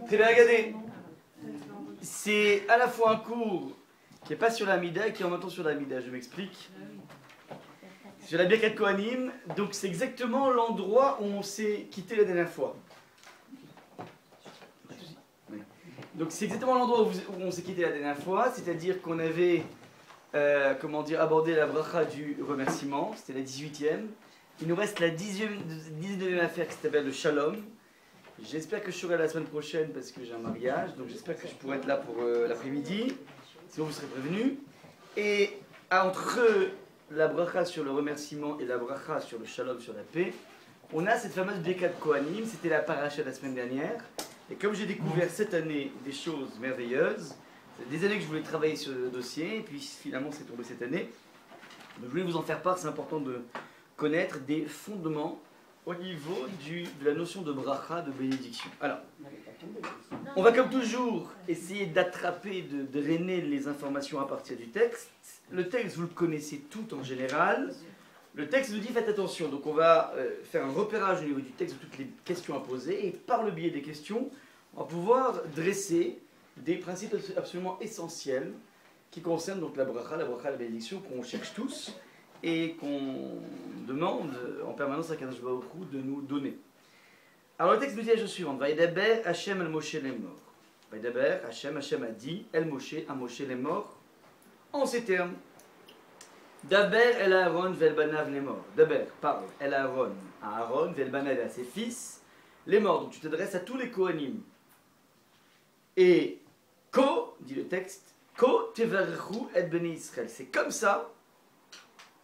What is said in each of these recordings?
Très bien, regardez. C'est à la fois un cours qui n'est pas sur la Mida et qui est en même temps sur la Mida. Je m'explique. Sur la Birkat Kohanim, donc c'est exactement l'endroit où on s'est quitté la dernière fois. Donc c'est exactement l'endroit où on s'est quitté la dernière fois, c'est-à-dire qu'on avait abordé la bracha du remerciement, c'était la 18e. Il nous reste la 19e affaire qui s'appelle le Shalom. J'espère que je serai la semaine prochaine parce que j'ai un mariage, donc j'espère que je pourrai être là pour l'après-midi, sinon vous serez prévenus. Et entre la bracha sur le remerciement et la bracha sur le Shalom, sur la paix, on a cette fameuse Birkat Kohanim, c'était la paracha de la semaine dernière. Et comme j'ai découvert cette année des choses merveilleuses, c'est des années que je voulais travailler sur le dossier, et puis finalement c'est tombé cette année. Donc, je voulais vous en faire part, c'est important de connaître des fondements au niveau de la notion de bracha, de bénédiction. Alors, on va comme toujours essayer d'attraper, de drainer les informations à partir du texte. Le texte, vous le connaissez tout en général. Le texte nous dit faites attention, donc on va faire un repérage au niveau du texte de toutes les questions à poser, et par le biais des questions, on va pouvoir dresser des principes absolument essentiels qui concernent donc la bracha, la bénédiction qu'on cherche tous et qu'on demande en permanence à Kadosh Baruch Hu de nous donner. Alors le texte nous dit la chose suivante, Vaïdaber Hashem el Moshe lemor. Vaïdaber Hashem a dit el Moshe à Moshe lemor en ces termes. Daber el Aaron vel banav lemor. Daber parle el Aaron à Aaron vel banav à ses fils lemor. Donc tu t'adresses à tous les Kohanim. Et ko, dit le texte, ko tevarechu et beni Israël. C'est comme ça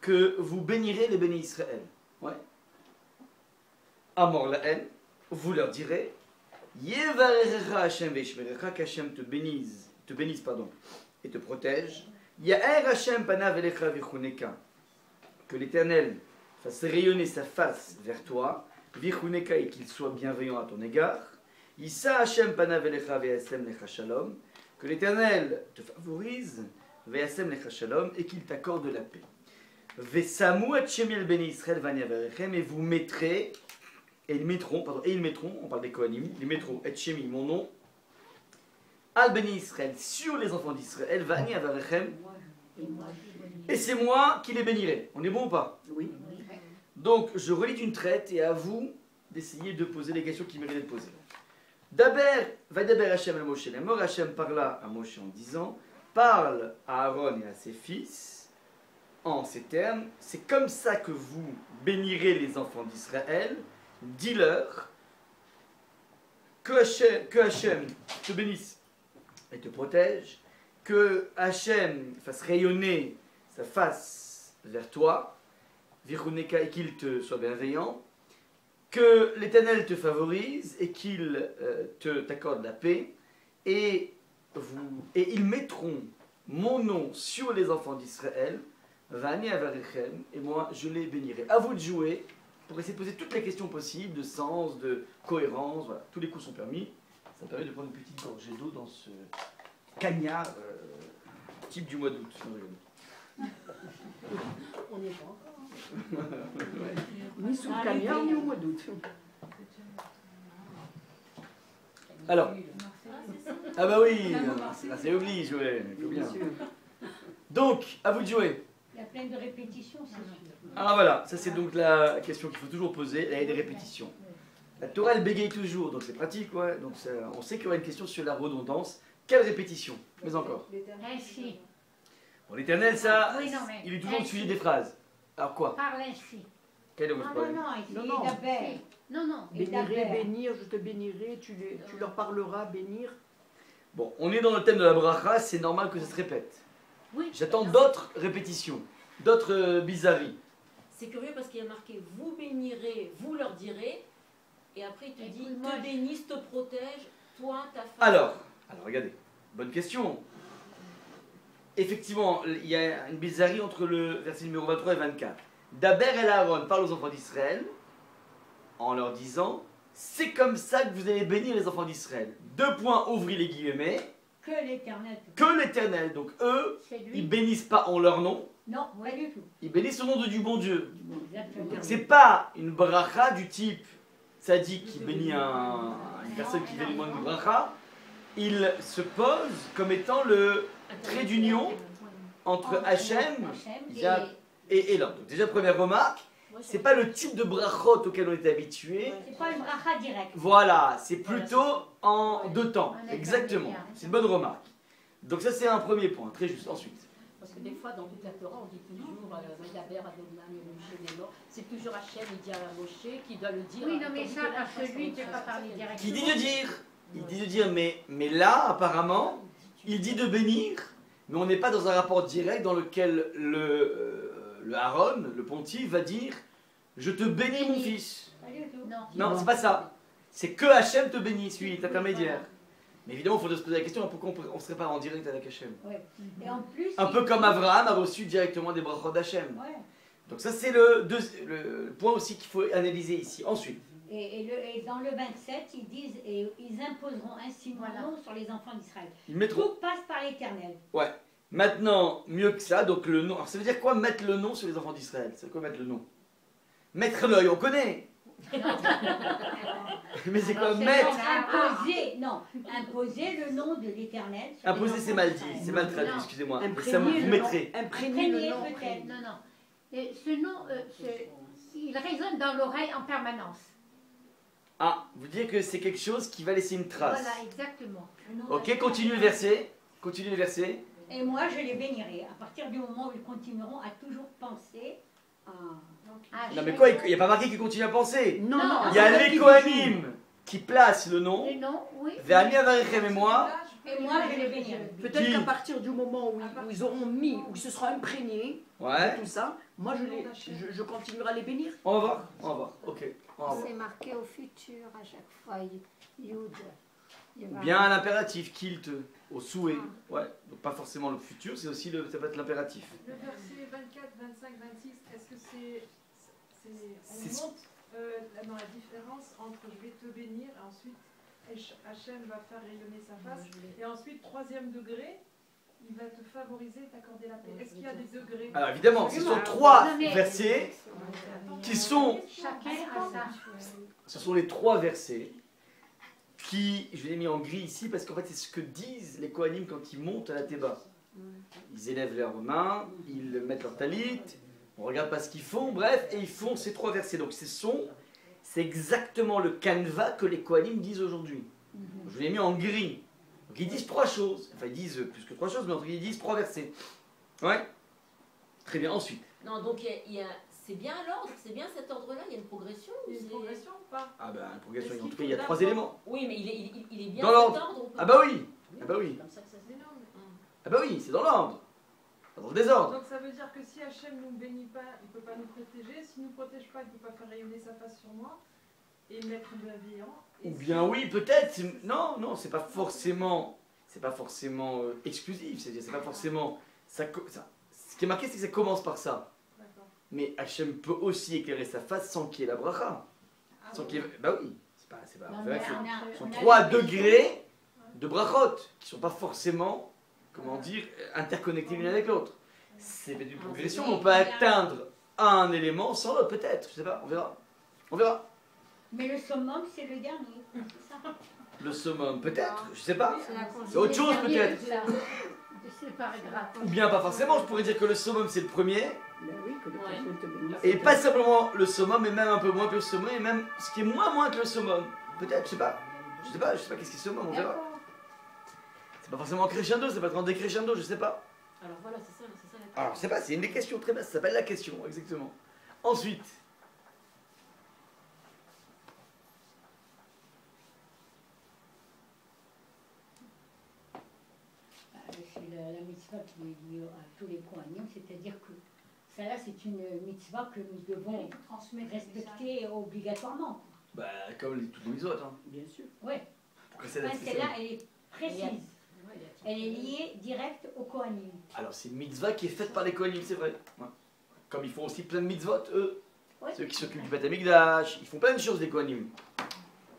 que vous bénirez les bénis Israël. Ouais. Amor la haine, vous leur direz, Yevarecha Hashem veishmerecha, qu'Hashem te bénisse, et te protège. Ya'er Hashem panav elecha vichuneka, que l'Éternel fasse rayonner sa face vers toi, vichuneka, et qu'il soit bienveillant à ton égard. Yissa Hashem panav elecha ve'asem lecha shalom, que l'Éternel te favorise, ve'asem lecha shalom, et qu'il t'accorde la paix. Vesamu et shemiel beni Israël vaniavarechem, et vous mettrez, et ils mettront, on parle des Kohanim, ils mettront et shemi, mon nom, al beni Israël, sur les enfants d'Israël, vaniavarechem, et c'est moi qui les bénirai. On est bon ou pas? Oui. Donc je relis d'une traite et à vous d'essayer de poser les questions qui méritent d'être posées. Daber, Vadaber Hashem el Moshe lemor, Hashem parla à Moshe en disant, parle à Aaron et à ses fils, en ces termes, c'est comme ça que vous bénirez les enfants d'Israël, dis-leur que Hashem te bénisse et te protège, que Hashem fasse rayonner sa face vers toi, Viruneka, et qu'il te soit bienveillant, que l'Éternel te favorise et qu'il t'accorde la paix, et ils mettront mon nom sur les enfants d'Israël, Vani avarechem, et moi je les bénirai. À vous de jouer pour essayer de poser toutes les questions possibles, de sens, de cohérence, voilà. Tous les coups sont permis. Ça me permet de prendre une petite gorgée d'eau dans ce cagnard type du mois d'août. On n'y est pas encore. Ni sous le cagnard, ni au mois d'août. Alors, ah bah oui, c'est oblige, ouais, bien. Donc, à vous de jouer. Il y a plein de répétitions, c'est sûr. Ah voilà, ça c'est donc la question qu'il faut toujours poser, il y a des répétitions. La Torah elle bégaye toujours, donc c'est pratique, ouais. Donc on sait qu'il y aura une question sur la redondance. Quelle répétition? Mais encore. Ainsi. Bon, l'Éternel, ça, Oui, non, mais il est toujours au sujet des phrases. Alors quoi? Parle ainsi. Quel est votre Non, problème? non, ici, Non, non. Daber. Non, non, Bénirai, bénir, je te bénirai, tu leur parleras, bénir. Bon, on est dans le thème de la bracha, c'est normal que ça se répète. Oui. J'attends d'autres répétitions, d'autres bizarreries. C'est curieux parce qu'il y a marqué vous bénirez, vous leur direz, et après il te dit Écoute, moi, te bénisse, te protège, toi, ta femme. Alors regardez, bonne question. Effectivement, il y a une bizarrerie entre le verset numéro 23 et 24. Daber el Aaron parle aux enfants d'Israël en leur disant c'est comme ça que vous allez bénir les enfants d'Israël. Deux points, ouvrez les guillemets. Que l'Éternel. Que l'Éternel, donc eux, C'est lui. ils bénissent pas en leur nom, Non, pas du tout. ils bénissent au nom du bon Dieu. Exactement. C'est pas une bracha du type tzaddik qui bénit une personne qui fait du monde de bracha, il se pose comme étant le trait d'union entre Hachem et l'homme. Donc déjà, première remarque, c'est pas le type de brachot auquel on est habitué. C'est pas une bracha directe. Voilà, c'est plutôt en deux temps. Exactement. C'est une bonne remarque. Donc ça, c'est un premier point. Très juste. Ensuite. Parce que des fois, dans toute la Torah, on dit toujours Medaber Adonai Moshe Nemo. C'est toujours Hachem, il dit à Moshe qui doit le dire. Oui, non, mais ça, parce que lui, il ne peut pas parler directement. Qui dit de dire. Il dit de dire, mais là, apparemment, il dit de bénir, mais on n'est pas dans un rapport direct dans lequel le Aaron, le pontife, va dire je te bénis mon fils. Non, c'est pas ça. C'est que Hachem te bénisse, lui, il est intermédiaire. Mais évidemment, il faut se poser la question pourquoi on ne serait pas en direct avec Hachem. Ouais. Et en plus, Un peu comme Abraham a reçu directement des brachot d'Hachem. Ouais. Donc ça, c'est le point aussi qu'il faut analyser ici. Ensuite. Et dans le 27, ils disent et ils imposeront ainsi mon nom sur les enfants d'Israël. Ils mettront. Tout passe par l'Éternel. Ouais. Maintenant, mieux que ça, donc le nom. Alors ça veut dire quoi mettre le nom sur les enfants d'Israël? C'est quoi mettre le nom? Mettre l'œil, on connaît. Mais c'est quoi mettre? Imposer le nom de l'Éternel. Imposer, c'est mal dit, c'est mal traduit, excusez-moi. Ça vous mettrez. Imprégner le nom. Peut-être. Non, non. Et ce nom, il résonne dans l'oreille en permanence. Ah, vous dites que c'est quelque chose qui va laisser une trace. Voilà, exactement. Ok, continue le verset. Continue le verset. Et moi, je les bénirai à partir du moment où ils continueront à toujours penser à... Non mais quoi, il n'y a pas marqué qu'il continue à penser. Non, non. Il y a les Kohanim qui placent le nom. Le nom, oui. Ve'ani avarichem et moi. Et moi, je les bénirai. Peut-être Qui qu'à partir du moment où ils auront mis, où ils se seront imprégnés Ouais. de tout ça, moi je continuerai à les bénir. On va voir. On va voir. Ok. On va voir. C'est marqué au futur à chaque fois. Yud. Bien à l'impératif, kilt, au souhait. Ouais. Donc pas forcément le futur, c'est aussi ça peut être l'impératif. Le verset 24, 25, 26, est-ce que C'est- on monte dans la différence entre je vais te bénir et ensuite Hachem va faire rayonner sa face et ensuite troisième degré il va te favoriser, t'accorder la paix. Est-ce qu'il y a des degrés? Alors évidemment, ce sont trois Non, mais- versets qui sont... Chacun a ça. Ce sont les trois versets qui, je les ai mis en gris ici parce qu'en fait c'est ce que disent les Kohanim quand ils montent à la Théba. Ils élèvent leurs mains, ils mettent leur talit, on regarde pas ce qu'ils font, bref, et ils font ces trois versets. Donc c'est exactement le canevas que les Kohanim disent aujourd'hui. Je l'ai mis en gris. Donc ils disent trois choses, enfin ils disent plus que trois choses, mais en tout cas ils disent trois versets. Ouais. Très bien, ensuite. Non, donc c'est bien l'ordre, c'est bien cet ordre-là, il y a une progression. Il y a une progression ou pas? Ah ben, progression, Est-ce en qu'il tout faut cas il y a trois d'abord- éléments. Oui, mais il est bien Dans cet l'ordre. ordre. on peut Ah pas- bah oui, ah bah oui, Comme ça que ça se C'est dit. énorme. ah bah oui, c'est dans l'ordre. Pas dans le désordre. Donc ça veut dire que si Hachem ne nous bénit pas, il ne peut pas nous protéger. S'il ne nous protège pas, il ne peut pas faire rayonner sa face sur moi et mettre bienveillant. Ou bien oui, peut-être. Non, non, c'est pas forcément exclusif. C'est pas forcément. Ce qui est marqué, c'est que ça commence par ça. D'accord. Mais Hachem peut aussi éclairer sa face sans qu'il y ait la bracha. Sans qu'il y ait... Bah oui, c'est pas. Non, c'est vrai mais que ce sont on a trois des degrés de brachot qui sont pas forcément, comment dire, interconnectés l'une avec l'autre. C'est une progression. On peut atteindre un élément sans l'autre, peut-être. Je sais pas. On verra. On verra. Mais le summum, c'est le dernier. C'est ça. Le summum, peut-être. Je sais pas. C'est la C'est autre chose peut-être. C'est pas grave. Ou bien pas forcément, je pourrais dire que le summum c'est le premier, Ben oui, que le Ouais. Hachem te bénisse. et pas simplement le summum, mais même un peu moins que le summum, et même ce qui est moins que le summum. Peut-être, je sais pas. Je sais pas qu'est-ce qui est summum, on verra. C'est pas forcément en crescendo, ça peut être en décrescendo, je sais pas. Alors voilà, c'est ça la Alors je sais pas, c'est une des questions très basse, ça s'appelle la question, exactement. Ensuite, C'est la mitzvah qui est liée à tous les Kohanim, c'est-à-dire que ça là, c'est une mitzvah que nous devons respecter obligatoirement. bah comme toutes les autres, hein. Bien sûr. Ouais. Pourquoi c'est la Enfin, question celle-là, elle est précise. Elle est liée direct au Kohanim. Alors c'est une mitzvah qui est faite par les Kohanim, c'est vrai. Ouais. Comme ils font aussi plein de mitzvot, eux. Ouais. Ceux qui s'occupent du Beth Amikdash, ils font plein de choses les Kohanim. En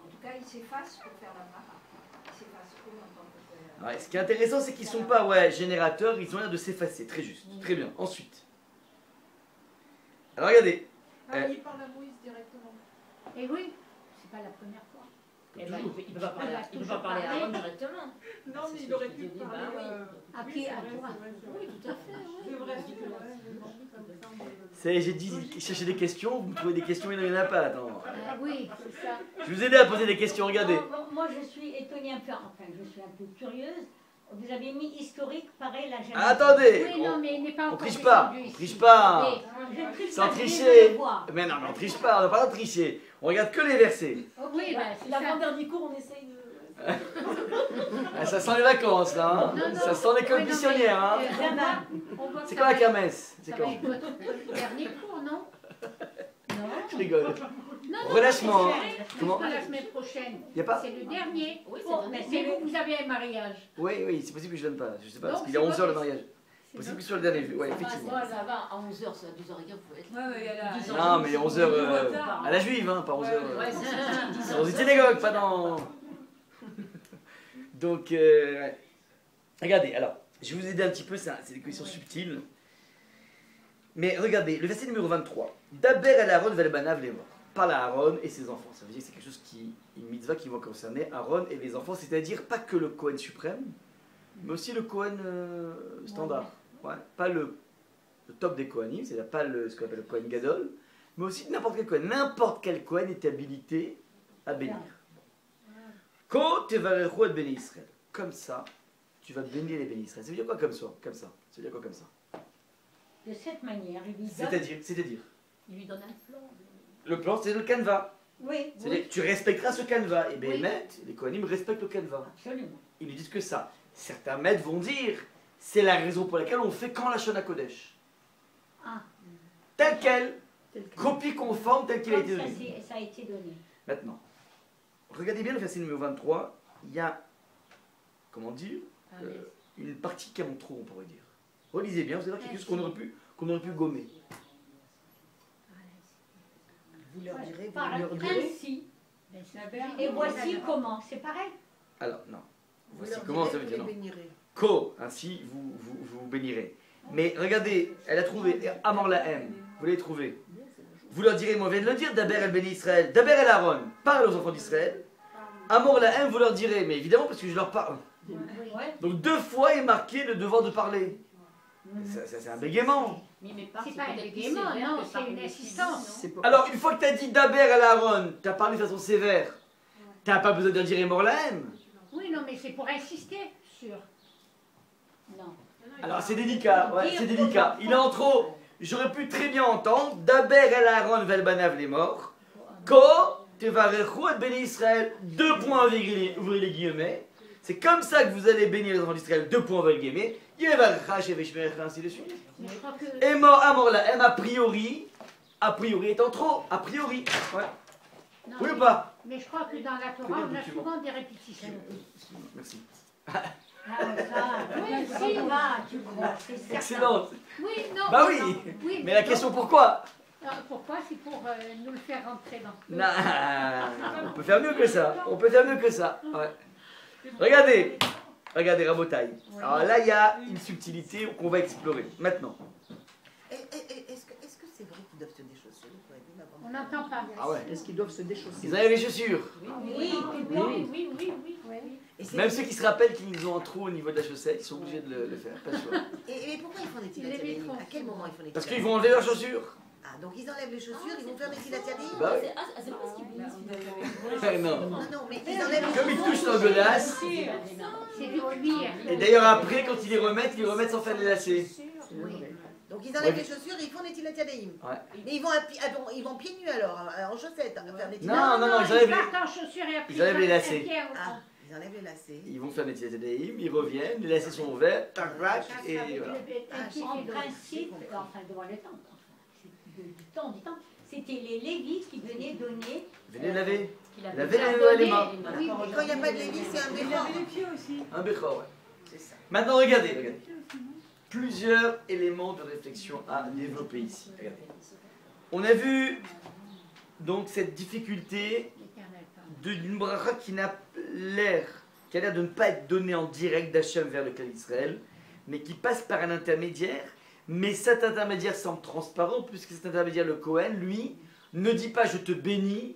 tout cas, ils s'effacent pour faire la bracha. Ils s'effacent eux en tant que faire. Ouais, ce qui est intéressant, c'est qu'ils ne sont pas générateurs, ils ont l'air de s'effacer. Très juste. Très bien. Ensuite. Alors regardez. Ah, il parle à Moïse directement. Et oui, pas la première fois. Eh ben, il ne peut pas parler à Aaron directement. Non, mais il aurait pu Bah parler. oui. À Oui, qui? c'est À vrai, toi? c'est vrai, c'est vrai. Oui, tout à fait. C'est vrai, c'est vrai. C'est, j'ai dit, cherchez des questions, vous me trouvez des questions, il n'y en a pas, attends. Oui, c'est ça. Je vous ai aidé à poser des questions, regardez. Moi, je suis étonnée un peu, enfin, je suis un peu curieuse. Vous avez mis historique, pareil, la jamais. Attendez, Oui, non, mais il n'est pas on encore triche pas, descendu on ici. triche pas. Mais, Je triche Sans pas, je vais tricher. le voir. Mais non, mais on triche pas, on n'a pas le droit de tricher. On regarde que les versets. oui, bah, c'est ça. L'avant-dernier cours, on essaye de. Ah, ça sent les vacances là, hein. Non, non. Ça sent l'école Oui, non, missionnaire, hein. On voit que C'est ça quand la va- kermesse? C'est Ça va quand? être votre dernier cours, non? Non. Je rigole. Non, Relâchement, hein. c'est Comment? pas la semaine prochaine. Y a pas? C'est le dernier. Oui, c'est Oh, le dernier. mais vous avez un mariage. Oui, oui, c'est possible que je vienne pas. Je sais pas, parce Donc, qu'il est à c'est 11h le pas- mariage. C'est Possible donc- que ce soit le dernier. Ouais, Ça effectivement. va, ça va. À 11h, c'est à 2h15, vous pouvez être là. Ouais, il y a la. 10 ans. Non, mais 11h à la juive, hein, pas 11h. Ouais, c'est Dans une synagogue, pas dans. Donc, ouais. Regardez, alors, je vais vous aider un petit peu, c'est des questions subtiles. Mais regardez, le verset numéro 23. Daber el Aaron velbanav les morts. Parle à Aaron et ses enfants. Ça veut dire que c'est quelque chose une mitzvah qui va concerner Aaron et les enfants, c'est-à-dire pas que le Kohen suprême, mais aussi le Kohen standard. Ouais, pas le top des Kohanim, c'est-à-dire pas ce qu'on appelle le Kohen Gadol, mais aussi n'importe quel Kohen. N'importe quel Kohen est habilité à bénir. Ko tevarechu et béni Israël. Comme ça, tu vas bénir les bénis Israël. Ça veut dire quoi comme ça? Comme ça. Ça veut dire quoi comme ça? De cette manière, il lui donne. C'est-à-dire. Il lui donne un plan. Le plan, c'est le canevas. Oui, C'est-à-dire, tu respecteras ce canevas. Et bien, Oui. les Kohanim respectent le canevas. absolument. Ils ne disent que ça. Certains maîtres vont dire, c'est la raison pour laquelle on fait quand la Shana Kodesh. Ah. Tel quel, copie conforme tel qu'il a Comme été ça, donné. ça a été donné. Maintenant, regardez bien le verset numéro 23. Il y a, comment dire, une partie qui est en trop, on pourrait dire. Relisez bien, vous allez voir quelque chose qu'on aurait pu gommer. Vous leur direz, vous Par leur direz. ainsi. Ben, Et voici comment. C'est pareil. Alors, non. Vous Voici leur comment direz, ça veut vous dire les non. bénirez. Ko, ainsi vous bénirez. Mais regardez, elle a trouvé Amor la haine. Vous l'avez trouvé. Vous leur direz, moi je viens de le dire, Daber el béni Israël, Daber el Aaron, parle aux enfants d'Israël. Amor la haine, vous leur direz, mais évidemment parce que je leur parle. Ouais. Donc 2 fois est marqué le devoir de parler. Ça, c'est un bégaiement. Mais par C'est c'est pas un peut-être plus bégaiement, sévère non, que c'est par une le insistance. civisme, C'est pas- Alors une fois que tu as dit Daber el Aaron, tu as parlé de façon sévère. Tu n'as pas besoin de dire Amor la haine. Oui, non, mais c'est pour insister sur. Non. Alors c'est délicat, ouais, c'est délicat. Il est en trop. J'aurais pu très bien entendre Daber el Aaron velbanav les morts. Ko tevarechu et béni Israël. 2 points ouvrez les guillemets. C'est comme ça que vous allez bénir les enfants d'Israël. 2 points ouvrez les guillemets. Yevarecha sheveshmerecha ainsi de suite. Mais je crois que. Et mort Amor la haine a priori est en trop. A priori. Ouais. Non, Oui mais- ou pas? Mais je crois que dans la Torah, Très bien, on a document. souvent des répétitions. Merci. Ah, ça, Oui, ça si. va, tu crois, c'est certain. Excellent. Oui, non. Bah mais oui. non. Oui, Mais la non. question pourquoi? Pourquoi? C'est pour nous le faire rentrer dans. Non, on peut faire mieux que ça. On peut faire mieux que ça. Ouais. Regardez, Rabotaï. Alors là, il y a une subtilité qu'on va explorer. Maintenant. Est-ce que c'est vrai qu'ils doivent se déchausser On n'entend pas. Ah ouais. Est-ce qu'ils doivent se déchausser? Ils enlèvent les chaussures. Oui. Et c'est- Même ceux qui se rappellent qu'ils ont un trou au niveau de la chaussette, ils sont obligés de le faire. Pas le choix. Et pourquoi ils font des Ils tilates les mettront. À quel moment ils font des Parce tilates qu'ils vont enlever leurs chaussures. Ah, donc ils enlèvent les chaussures, ils vont faire des tilates Bah oui. C'est pas ce qu'ils disent. Non. Non, non, mais ils enlèvent les Comme ils chaussures. touchent leur godasse. C'est du cuir. Et d'ailleurs, après, quand ils les remettent sans faire les lacets. Oui. Donc ils enlèvent les chaussures et ils font des tilates yadayim. Ouais. Mais ils vont pieds nus alors, en chaussettes, faire des tilates. Non, ils ils enlèvent les- partent en chaussures et après ils enlèvent les mettent lacets. un pied au Ah, fond. ils enlèvent les lacets. Ils vont faire des tilatédaïm, ils reviennent, les lacets sont ouverts, tac, et voilà. Un pied En qui est dans- principe, enfin devant le temps, du temps, c'était les Lévites qui venaient donner. Venez laver. qu'il avait Lavez déjà les mains. Oui, Et quand il n'y a pas de lévis, c'est un Il béchor. avait les pieds aussi. Un béchor, ouais. C'est ça. Maintenant, regardez. Plusieurs éléments de réflexion à développer ici. Regardez. On a vu donc cette difficulté l'éternel parle. d'une bracha qui a l'air de ne pas être donnée en direct d'Hachem vers le clan d'Israël, mais qui passe par un intermédiaire. Mais cet intermédiaire semble transparent, puisque cet intermédiaire, le Cohen, lui, ne dit pas je te bénis,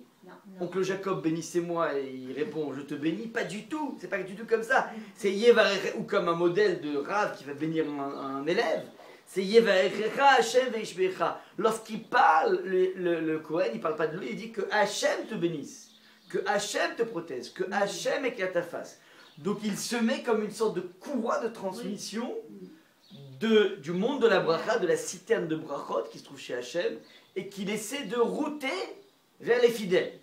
Oncle Jacob, bénissez-moi, et il répond, je te bénis. Pas du tout, c'est pas du tout comme ça. C'est Yevarecha, ou comme un modèle de Rav qui va bénir un élève. C'est Yevarecha Hashem veishbecha. Lorsqu'il parle, le Kohen, il parle pas de lui, il dit que Hashem te bénisse, que Hashem te protège, que Hashem éclaire ta face. Donc il se met comme une sorte de courroie de transmission du monde de la bracha, de la citerne de brachot qui se trouve chez Hashem, et qu'il essaie de router vers les fidèles.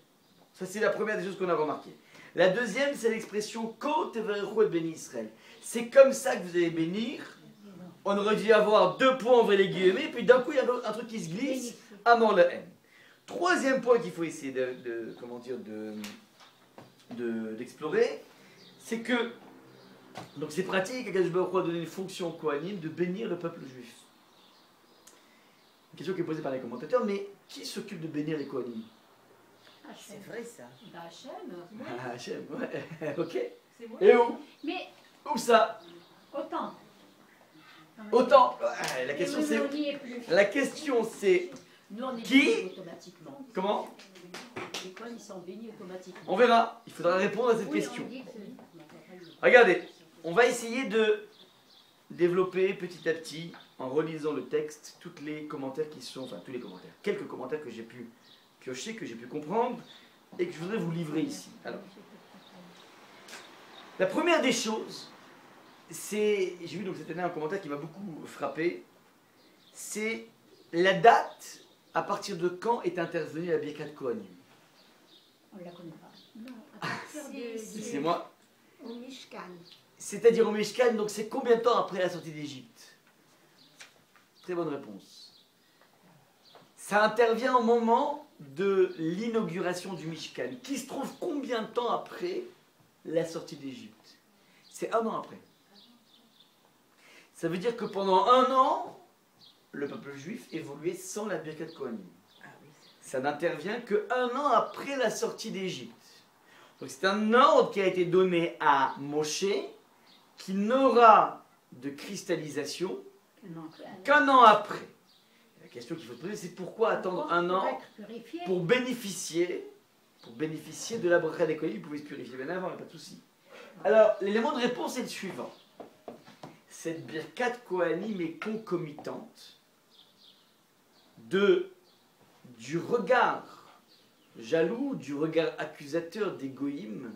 Ça, c'est la première des choses qu'on a remarquées. La deuxième, c'est l'expression « Ko tevarechu et béni Israël ». C'est comme ça que vous allez bénir. On aurait dû avoir 2 points envers les guillemets, puis d'un coup, il y a un truc qui se glisse, « Amor le haine ». Troisième point qu'il faut essayer d'explorer, c'est que, donc c'est pratique, Akadosh Baruch Hu a donné une fonction Kohanim de bénir le peuple juif. Une question qui est posée par les commentateurs, mais qui s'occupe de bénir les Kohanim? Hachem. C'est vrai ça. Bah, Hachem. Ah, Hachem, ouais, ok. C'est moi. Et où? Mais Où ça? autant. Autant. La question Et c'est. on n'y est plus. La question c'est. Nous, on est Qui bénis automatiquement. Comment? Les Kohen, ils sont bénis automatiquement. On verra. Il faudra répondre à cette Oui, question. on dit que- Regardez, on va essayer de développer petit à petit, en relisant le texte, tous les commentaires qui sont, enfin tous les commentaires, quelques commentaires que j'ai pu piocher, que j'ai pu comprendre, et que je voudrais vous livrer ici. Alors, la première des choses, c'est, j'ai vu donc cette année un commentaire qui m'a beaucoup frappé, c'est la date à partir de quand est intervenue la Birkat Kohanim. On ne la connaît pas. Non, à partir de- C'est moi. Au Mishkan. C'est-à-dire au Mishkan, donc c'est combien de temps après la sortie d'Égypte? Très bonne réponse. Ça intervient au moment de l'inauguration du Mishkan, qui se trouve combien de temps après la sortie d'Égypte? C'est 1 an après. Ça veut dire que pendant 1 an, le peuple juif évoluait sans la Birkat Kohanim. Ah oui. Ça n'intervient que 1 an après la sortie d'Égypte. Donc c'est un ordre qui a été donné à Moshe, qui n'aura de cristallisation qu'un an après. La question qu'il faut se poser, c'est pourquoi attendre 1 Pour an être purifié. pour bénéficier de la bracha des Kohanim? Vous pouvez se purifier bien avant, il n'y a pas de souci. Alors, l'élément de réponse est le suivant. Cette Birkat Kohanim est concomitante du regard jaloux, du regard accusateur des Goïms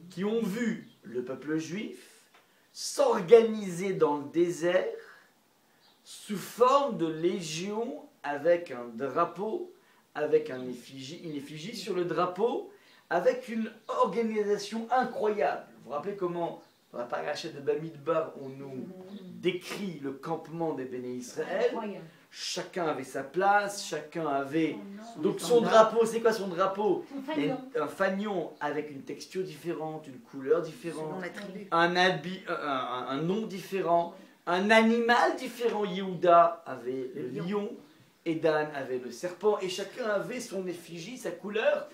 qui ont vu le peuple juif s'organiser dans le désert sous forme de légion avec un drapeau, avec une effigie sur le drapeau, avec une organisation incroyable. Vous vous rappelez comment, dans la paracha de Bamidbar, on nous décrit le campement des Béné Israël? Incroyable. Chacun avait sa place, chacun avait... Oh non. Donc son drapeau, c'est quoi son drapeau? Son Il y a fanion. un fanion avec une texture différente, une couleur Selon différente, la tribu. un habit, un nom différent, un animal différent. Yehuda avait le lion, et Dan avait le serpent, et chacun avait son effigie, sa couleur.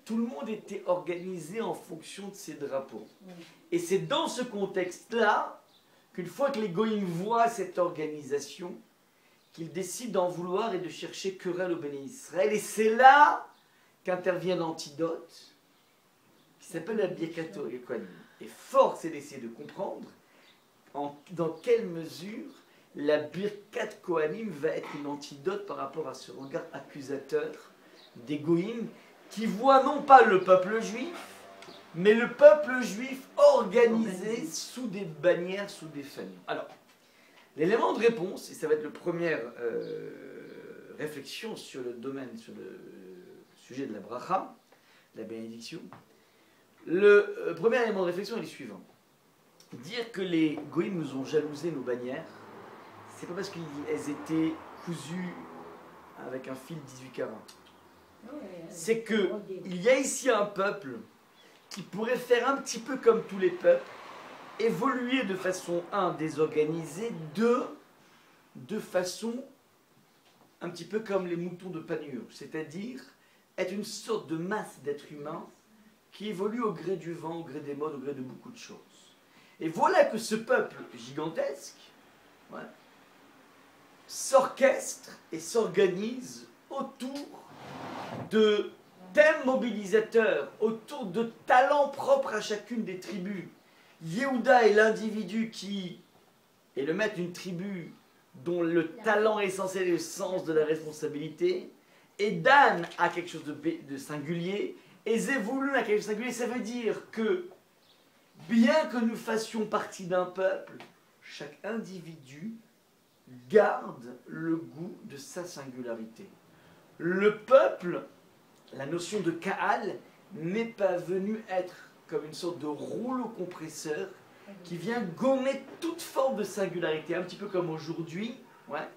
Tout le monde était organisé en fonction de ses drapeaux. Et c'est dans ce contexte-là qu'une fois que les Goïms voient cette organisation, qu'ils décident d'en vouloir et de chercher querelle au Béné Israël. Et c'est là qu'intervient l'antidote, qui s'appelle la Birkat Kohanim. Et force est d'essayer de comprendre dans quelle mesure la Birkat Kohanim va être une antidote par rapport à ce regard accusateur des Goïms, qui voient non pas le peuple juif, mais le peuple juif organisé sous des bannières, sous des fanions. Alors, l'élément de réponse, et ça va être la première réflexion sur le domaine, sur le sujet de la bracha, la bénédiction. Le premier élément de réflexion est le suivant. Dire que les goïms nous ont jalousé nos bannières, c'est pas parce qu'elles étaient cousues avec un fil 18 carats. C'est que il y a ici un peuple qui pourrait faire un petit peu comme tous les peuples, évoluer de façon, désorganisée, de façon un petit peu comme les moutons de Panurge, c'est-à-dire être une sorte de masse d'êtres humains qui évolue au gré du vent, au gré des modes, au gré de beaucoup de choses. Et voilà que ce peuple gigantesque s'orchestre et s'organise autour de thème mobilisateur autour de talents propres à chacune des tribus. Yehuda est l'individu qui est le maître d'une tribu dont le talent essentiel est le sens de la responsabilité. Et Dan a quelque chose de singulier. Et Zevulun a quelque chose de singulier. Ça veut dire que, bien que nous fassions partie d'un peuple, chaque individu garde le goût de sa singularité. Le peuple, la notion de Kaal, n'est pas venue être comme une sorte de rouleau compresseur qui vient gommer toute forme de singularité, un petit peu comme aujourd'hui. Ouais.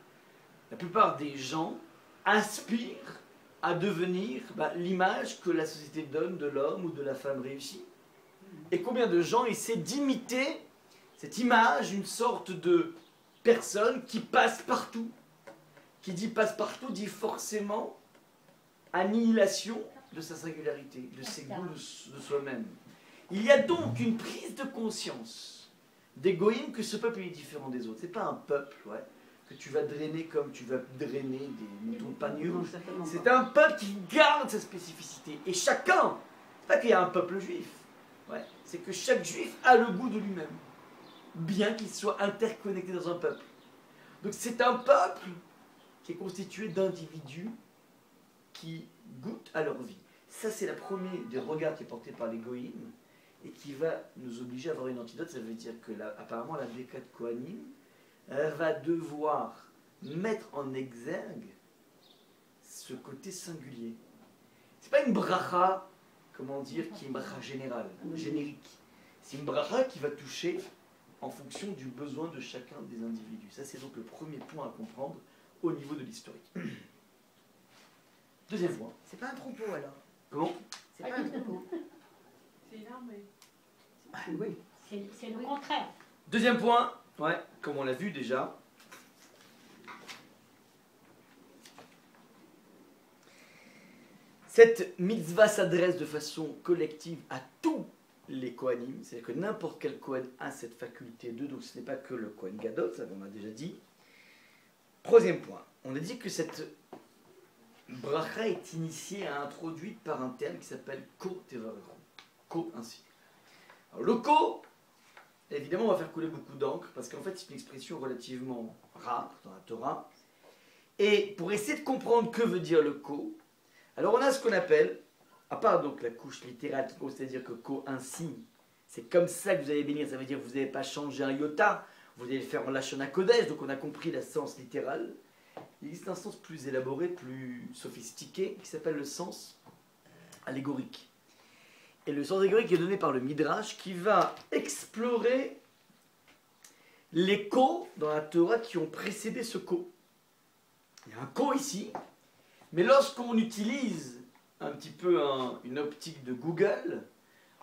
La plupart des gens aspirent à devenir l'image que la société donne de l'homme ou de la femme réussie. Et combien de gens essaient d'imiter cette image, une sorte de personne qui passe partout. Qui dit passe partout dit forcément annihilation de sa singularité, de ses goûts de soi-même. Il y a donc une prise de conscience des goïms que ce peuple est différent des autres. C'est pas un peuple que tu vas drainer comme tu vas drainer des moutons de Pagnure. C'est un peuple qui garde sa spécificité. Et chacun, c'est pas qu'il y a un peuple juif, c'est que chaque juif a le goût de lui-même, bien qu'il soit interconnecté dans un peuple. Donc c'est un peuple qui est constitué d'individus qui goûtent à leur vie. Ça, c'est la première des regards qui est porté par les goïms et qui va nous obliger à avoir une antidote. Ça veut dire que apparemment la Birkat Kohanim va devoir mettre en exergue ce côté singulier. C'est pas une bracha, comment dire, qui est une bracha générale, générique. C'est une bracha qui va toucher en fonction du besoin de chacun des individus. Ça, c'est donc le premier point à comprendre au niveau de l'historique. Deuxième point. C'est pas un troupeau alors. Comment? C'est pas un troupeau. C'est une armée. Oui. C'est le contraire. Deuxième point, comme on l'a vu déjà. Cette mitzvah s'adresse de façon collective à tous les Kohanim, c'est-à-dire que n'importe quel Kohen a cette faculté de, donc ce n'est pas que le Kohen Gadol, ça on a déjà dit. Troisième point, on a dit que cette bracha est initiée et introduite par un terme qui s'appelle Ko Tevarechu. Ko ainsi. Alors le Ko, évidemment on va faire couler beaucoup d'encre, parce qu'en fait c'est une expression relativement rare dans la Torah. Et pour essayer de comprendre que veut dire le Ko, alors on a ce qu'on appelle, à part donc la couche littérale qui consiste à dire que Ko ainsi, c'est comme ça que vous allez bénir, ça veut dire que vous n'avez pas changé un iota, vous allez le faire en Lashon HaKodesh, donc on a compris le sens littéral. Il existe un sens plus élaboré, plus sophistiqué, qui s'appelle le sens allégorique. Et le sens allégorique est donné par le Midrash, qui va explorer les Ko dans la Torah qui ont précédé ce Ko. Il y a un Ko ici, mais lorsqu'on utilise un petit peu une optique de Google,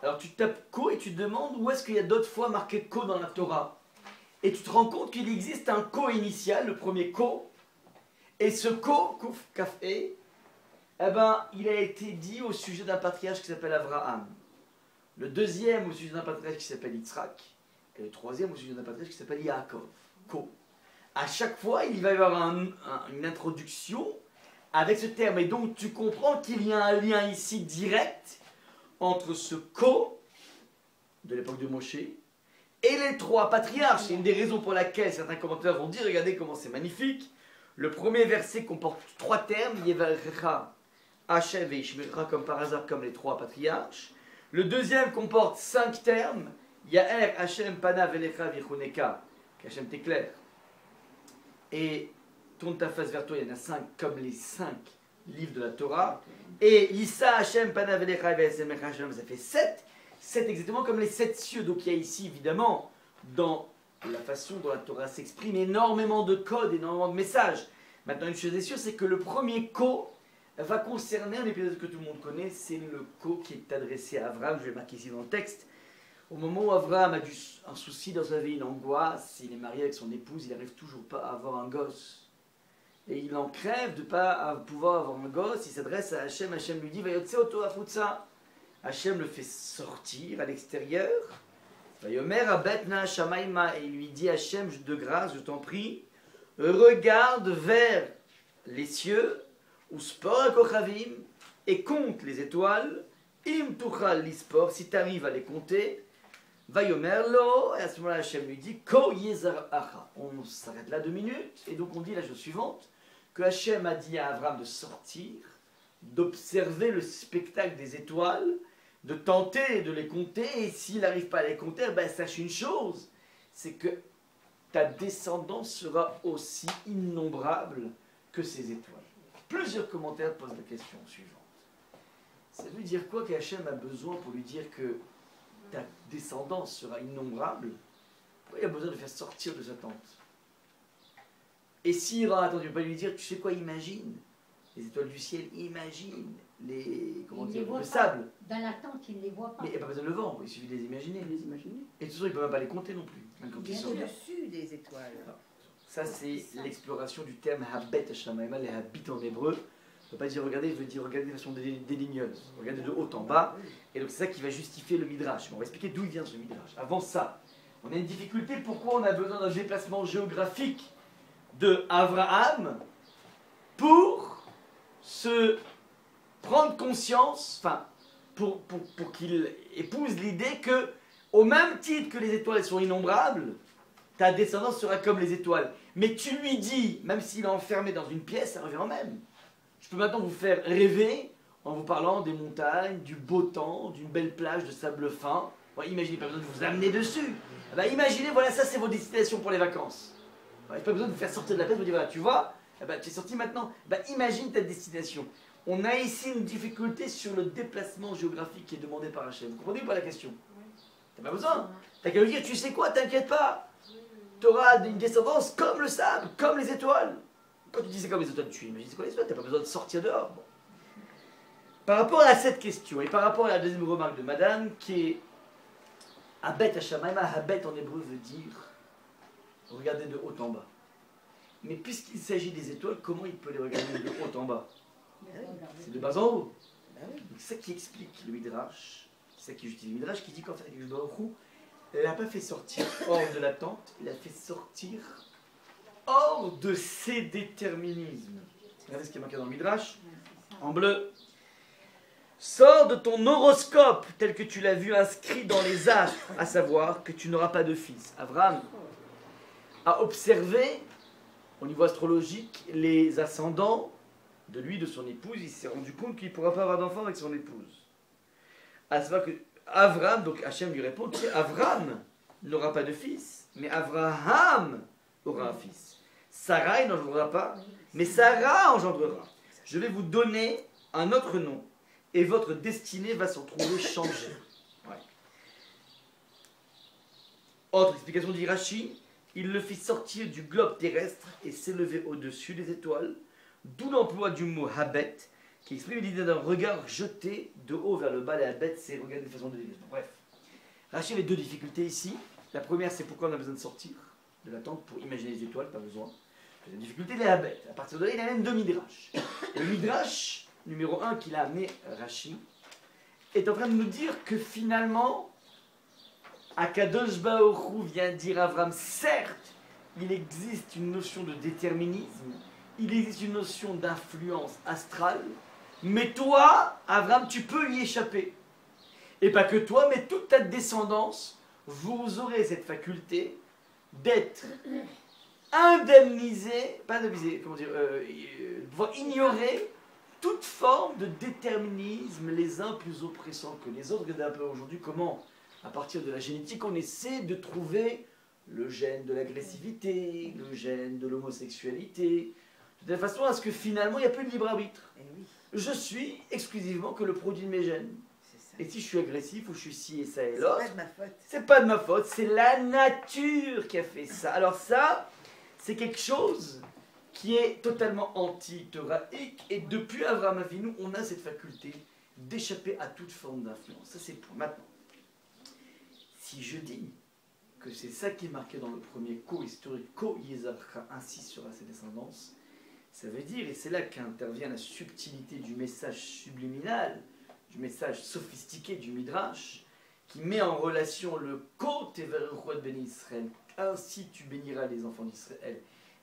alors tu tapes Ko et tu te demandes où est-ce qu'il y a d'autres fois marqué Ko dans la Torah. Et tu te rends compte qu'il existe un Ko initial, le premier Ko, et ce Ko, Kouf Kafé, il a été dit au sujet d'un patriarche qui s'appelle Abraham. Le deuxième au sujet d'un patriarche qui s'appelle Yitzhak, et le troisième au sujet d'un patriarche qui s'appelle Yaakov. Ko. À chaque fois, il va y avoir une introduction avec ce terme. Et donc, tu comprends qu'il y a un lien ici direct entre ce Ko de l'époque de Moshe et les trois patriarches. C'est une des raisons pour laquelle certains commentateurs vont dire, regardez comment c'est magnifique. Le premier verset comporte trois termes, Yevarecha, Hashem et Ishmerecha, comme par hasard, comme les trois patriarches. Le deuxième comporte 5 termes, Yaher, Hashem, Panav, Elecha, Vichuneka, qu'Hashem t'éclaire. Et tourne ta face vers toi, il y en a 5 comme les 5 livres de la Torah. Et Issa, Hashem, Panav, Elecha, Hashem, ça fait 7. 7 exactement comme les 7 cieux. Donc il y a ici évidemment, dans la façon dont la Torah s'exprime, énormément de codes, énormément de messages. Maintenant, une chose est sûre, c'est que le premier Ko va concerner un épisode que tout le monde connaît, c'est le Ko qui est adressé à Abraham, je vais marquer ici dans le texte. Au moment où Abraham a un souci dans sa vie, une angoisse, il est marié avec son épouse, il n'arrive toujours pas à avoir un gosse. Et il en crève de ne pas pouvoir avoir un gosse, il s'adresse à Hachem, Hachem lui dit, Vayotse oto afutsa. Hachem le fait sortir à l'extérieur. Vayomer abetna shamaima, et il lui dit, Hachem, de grâce, je t'en prie, regarde vers les cieux, ou sport kochavim, et compte les étoiles. Im tuchal lispor, si tu arrives à les compter, vayomerlo, et à ce moment-là, Hachem lui dit, ko yezar acha. On s'arrête là 2 minutes, et donc on dit la chose suivante, que Hachem a dit à Abraham de sortir, d'observer le spectacle des étoiles, de tenter de les compter, et s'il n'arrive pas à les compter, ben sache une chose, c'est que ta descendance sera aussi innombrable que ces étoiles. Plusieurs commentaires posent la question suivante. Ça veut dire quoi qu'Hachem a besoin pour lui dire que ta descendance sera innombrable? Pourquoi il a besoin de faire sortir de sa tente? Et s'il aura attendu, il ne va pas lui dire, tu sais quoi, imagine les étoiles du ciel, imagine les, comment dire, le sable. Dans la tente, il ne les voit pas. Mais il n'y a pas besoin de le vent, il suffit de les imaginer. Les imaginer. Et de toute façon, il ne peut même pas les compter non plus. Même quand ils sont. Au-dessus des étoiles. Ça, c'est l'exploration du terme habet hashamaïma, les habits en hébreu. On ne peut pas dire regarder, il veut dire regarder de façon déligneuse, regarder de haut en bas. Et donc c'est ça qui va justifier le midrash. Mais on va expliquer d'où il vient ce midrash. Avant ça, on a une difficulté. Pourquoi on a besoin d'un déplacement géographique de Abraham pour se prendre conscience, enfin, pour qu'il épouse l'idée que, au même titre que les étoiles sont innombrables, ta descendance sera comme les étoiles. Mais tu lui dis, même s'il est enfermé dans une pièce, ça revient au même. Je peux maintenant vous faire rêver en vous parlant des montagnes, du beau temps, d'une belle plage de sable fin. Bon, imaginez, pas besoin de vous amener dessus. Eh ben, imaginez, voilà, ça c'est vos destinations pour les vacances. Il n'y a pas besoin de vous faire sortir de la pièce, vous dire, voilà, tu vois, eh ben, tu es sorti maintenant. Eh ben, imagine ta destination. On a ici une difficulté sur le déplacement géographique qui est demandé par Hachem. Vous comprenez ou pas la question? T'as pas besoin. T'as qu'à lui dire, tu sais quoi, t'inquiète pas. Tu auras une descendance comme le sable, comme les étoiles. Quand tu dis c'est comme les étoiles, tu imagines c'est quoi les étoiles, tu n'as pas besoin de sortir dehors. Bon. Par rapport à cette question, et par rapport à la deuxième remarque de madame, qui est Habet Hashamaïma, Habet en hébreu veut dire regarder de haut en bas. Mais puisqu'il s'agit des étoiles, comment il peut les regarder de haut en bas? C'est de bas en haut. C'est ça qui explique le Midrash, c'est ça qui justifie le Midrash, qui dit qu'en fait, le Baruch Hu, elle n'a pas fait sortir hors de la tente, il a fait sortir hors de ses déterminismes. Regardez ce qui est marqué dans le Midrash, en bleu. Sors de ton horoscope tel que tu l'as vu inscrit dans les astres, à savoir que tu n'auras pas de fils. Abraham a observé, au niveau astrologique, les ascendants de lui, de son épouse. Il s'est rendu compte qu'il ne pourra pas avoir d'enfant avec son épouse. À savoir que Abraham, donc Hachem lui répond, Abraham n'aura pas de fils, mais Abraham aura un fils. Sarah n'engendrera pas, mais Sarah engendrera. Je vais vous donner un autre nom, et votre destinée va s'en trouver changée. Ouais. Autre explication d'Irachi, il le fit sortir du globe terrestre et s'élever au-dessus des étoiles, d'où l'emploi du mot habet, qui exprime l'idée d'un regard jeté de haut vers le bas. Les habet, c'est regarder de façon délicieuse. Bref, Rachi avait 2 difficultés ici. La première, c'est pourquoi on a besoin de sortir de la tente pour imaginer les étoiles, pas besoin. La difficulté des habet. À partir de là, il a même 2 midrash. Et le midrash numéro 1 qu'il a amené Rachi est en train de nous dire que finalement, Akadosh Baruch Hu vient dire à Abraham, certes, il existe une notion de déterminisme, il existe une notion d'influence astrale, mais toi, Abraham, tu peux y échapper. Et pas que toi, mais toute ta descendance, vous aurez cette faculté d'être indemnisé, pas indemnisé, comment dire, pouvoir ignorer toute forme de déterminisme, les uns plus oppressants que les autres. Regardez un peu aujourd'hui comment, à partir de la génétique, on essaie de trouver le gène de l'agressivité, le gène de l'homosexualité, de telle façon à ce que finalement il n'y a plus de libre arbitre. Oui. Je suis exclusivement que le produit de mes gènes. Ça. Et si je suis agressif ou je suis ci et ça et C'est l'autre, pas de ma faute. c'est pas de ma faute, c'est la nature qui a fait ça. Alors ça, c'est quelque chose qui est totalement anti-toraïque, et depuis Abraham Avinu, on a cette faculté d'échapper à toute forme d'influence. Ça c'est pour maintenant. Si je dis que c'est ça qui est marqué dans le premier co-historique, ko-yezarcha, ainsi sera ses descendances, ça veut dire, et c'est là qu'intervient la subtilité du message subliminal, du message sophistiqué du Midrash, qui met en relation le ko-teverechot ben Israël, ainsi tu béniras les enfants d'Israël,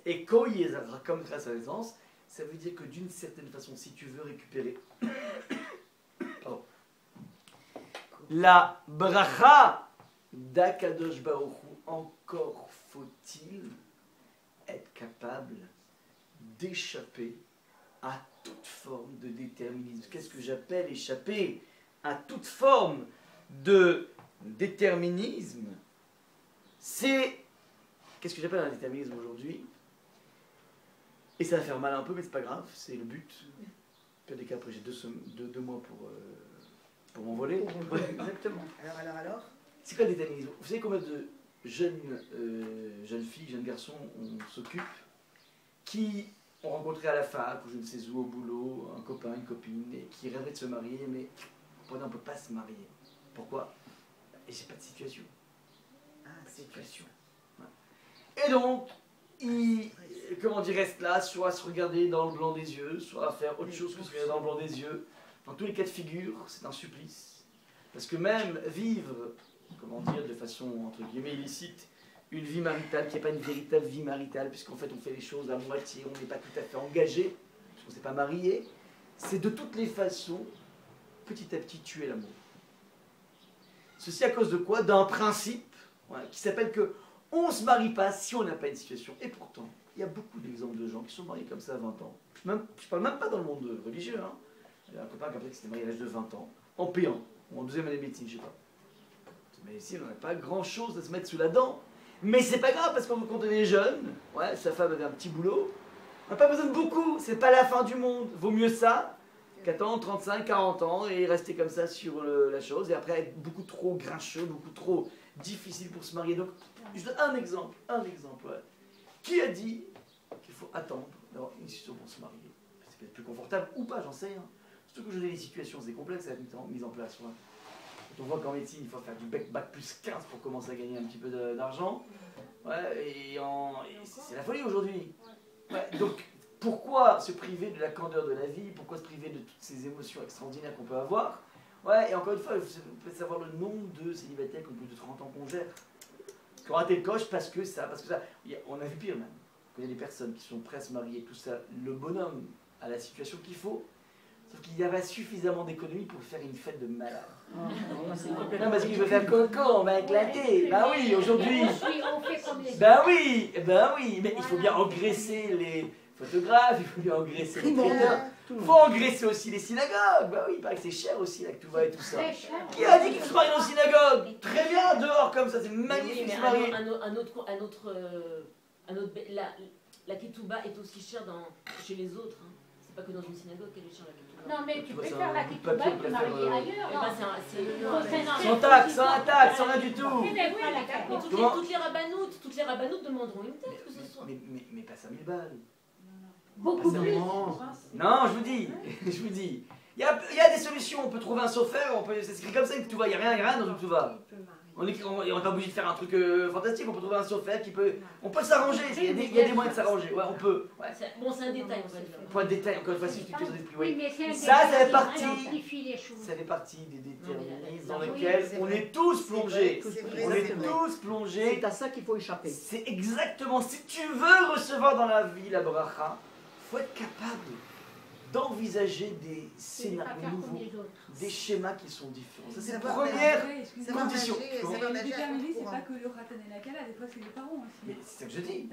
et ko-yezarcha, comme grâce à la naissance, Ça veut dire que d'une certaine façon, si tu veux récupérer pardon, la bracha d'Akadosh Baruch Hu, encore faut-il être capable d'échapper à toute forme de déterminisme. Qu'est-ce que j'appelle échapper à toute forme de déterminisme? C'est... Qu'est-ce que j'appelle un déterminisme aujourd'hui? Et ça va faire mal un peu, mais c'est pas grave, c'est le but. Pire des cas, après j'ai deux mois pour m'envoler. Exactement. Alors C'est quoi le déterminisme? Vous savez combien de jeunes filles, jeunes garçons on s'occupe qui ont rencontré à la fac ou je ne sais où au boulot un copain, une copine et qui rêveraient de se marier, mais on ne peut pas se marier. Pourquoi? Et j'ai pas de situation. Ah, Situation. Ouais. Et donc, ils restent là, soit à se regarder dans le blanc des yeux, soit à faire autre chose que se regarder dans le blanc des yeux. Dans tous les cas de figure, c'est un supplice. Parce que même vivre, de façon entre guillemets illicite, une vie maritale qui n'est pas une véritable vie maritale, puisqu'en fait on fait les choses à moitié, on n'est pas tout à fait engagé, puisqu'on ne s'est pas marié, c'est de toutes les façons, petit à petit, tuer l'amour. Ceci à cause de quoi? D'un principe qui s'appelle que on ne se marie pas si on n'a pas une situation. Et pourtant, il y a beaucoup d'exemples de gens qui sont mariés comme ça à 20 ans. Je ne parle même pas dans le monde religieux. Hein. Il y a un copain comme ça qui s'était marié à l'âge de 20 ans, en payant, ou en deuxième année de médecine, je ne sais pas. Mais ici, on n'a pas grand-chose à se mettre sous la dent. Mais c'est pas grave, parce qu'on quand on est jeune, sa femme avait un petit boulot, on n'a pas besoin de beaucoup, c'est pas la fin du monde. Vaut mieux ça qu'attendre 35, 40 ans et rester comme ça sur la chose, et après être beaucoup trop grincheux, beaucoup trop difficile pour se marier. Donc, je donne un exemple. Qui a dit qu'il faut attendre d'avoir une situation pour se marier? C'est peut-être plus confortable ou pas, j'en sais rien. Surtout que je dis les situations, c'est complexe à être mise en place. Quand on voit qu'en médecine, il faut faire du bac plus 15 pour commencer à gagner un petit peu d'argent. Et c'est la folie aujourd'hui. Donc, pourquoi se priver de la candeur de la vie? Pourquoi se priver de toutes ces émotions extraordinaires qu'on peut avoir? Et encore une fois, il faut savoir le nombre de célibataires qui ont plus de 30 ans qu'on gère. Qui ont raté le coche parce que ça. On a vu pire même. Il y a des personnes qui sont prêtes à se marier, tout ça, le bonhomme a la situation qu'il faut, sauf qu'il y avait suffisamment d'économies pour faire une fête de malade. Non, parce qu'il veut faire coco, on va éclater. Bah oui, aujourd'hui. Bah oui, mais il faut bien engraisser les photographes, il faut bien engraisser les traiteurs. Il faut engraisser aussi les synagogues. Bah oui, il paraît que c'est cher aussi là que tout va et tout ça. Qui a dit qu'il faut se marier dans une synagogue? Très bien, dehors comme ça, c'est magnifique de se marier. La ketouba est aussi chère chez les autres. Hein. C'est pas que dans une synagogue qu'elle est chère la ketouba. Non, mais tu peux faire la ketouba et te marier ailleurs. Sans taxe, sans rien du tout. Mais toutes les rabanoutes demanderont une tête que ce soit. Mais pas 5000 balles. Beaucoup plus. Non, je vous dis. Il y a des solutions, on peut trouver un chauffeur, ça s'écrit comme ça, tout va, il n'y a rien dans tout va. On n'est pas obligé de faire un truc fantastique, on peut trouver un chauffeur qui peut... On peut s'arranger, il y a des moyens de s'arranger, on peut. Bon, c'est un détail, on va dire. Point de détail, encore une fois, si je question d'esprit, Oui, mais c'est ça fait partie des déterminismes dans lesquels on est tous plongés. On est tous plongés. C'est à ça qu'il faut échapper. C'est exactement, si tu veux recevoir dans la vie la bracha, il faut être capable d'envisager des scénarios nouveaux, des schémas qui sont différents. Ça, c'est la première condition. Le déterminisme, c'est pas que le Khatan et la Kala, des fois c'est les parents aussi. Mais c'est ça que je dis.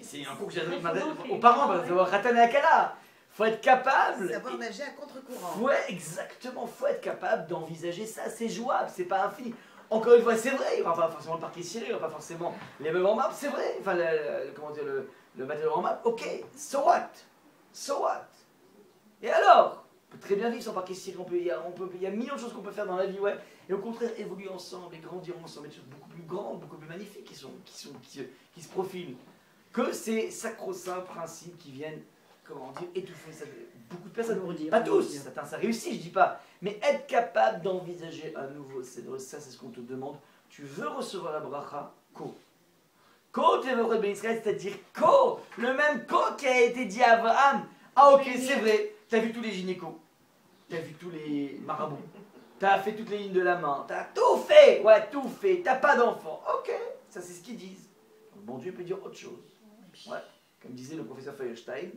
C'est un cours que j'adresse aux parents, parce que Khatan et la Kala. Il faut être capable. Savoir nager à contre-courant. Ouais, exactement. Il faut être capable d'envisager ça. C'est jouable, c'est pas infini. Encore une fois, c'est vrai, il n'y aura pas forcément le parquet ciré, il n'y aura pas forcément les meubles en marbre, c'est vrai. Enfin, le matériau en marbre, ok, so what? So what? Et alors? On peut très bien vivre sans parquet ciré, il y a millions de choses qu'on peut faire dans la vie, et au contraire, évoluer ensemble et grandir ensemble, et des choses beaucoup plus grandes, beaucoup plus magnifiques qui se profilent. Que ces sacro-saints principes qui viennent, étouffer ça. Beaucoup de personnes, pas tous, certains ça réussit, je dis pas, mais être capable d'envisager un nouveau scénario, ça c'est ce qu'on te demande. Tu veux recevoir la bracha, ko. Ko, c'est-à-dire ko, le même ko qui a été dit à Abraham. Ah ok, c'est vrai, t'as vu tous les gynécos, t'as vu tous les marabouts, t'as fait toutes les lignes de la main, t'as tout fait, t'as pas d'enfant. Ok, ça c'est ce qu'ils disent. Bon Dieu peut dire autre chose. Comme disait le professeur Feuerstein,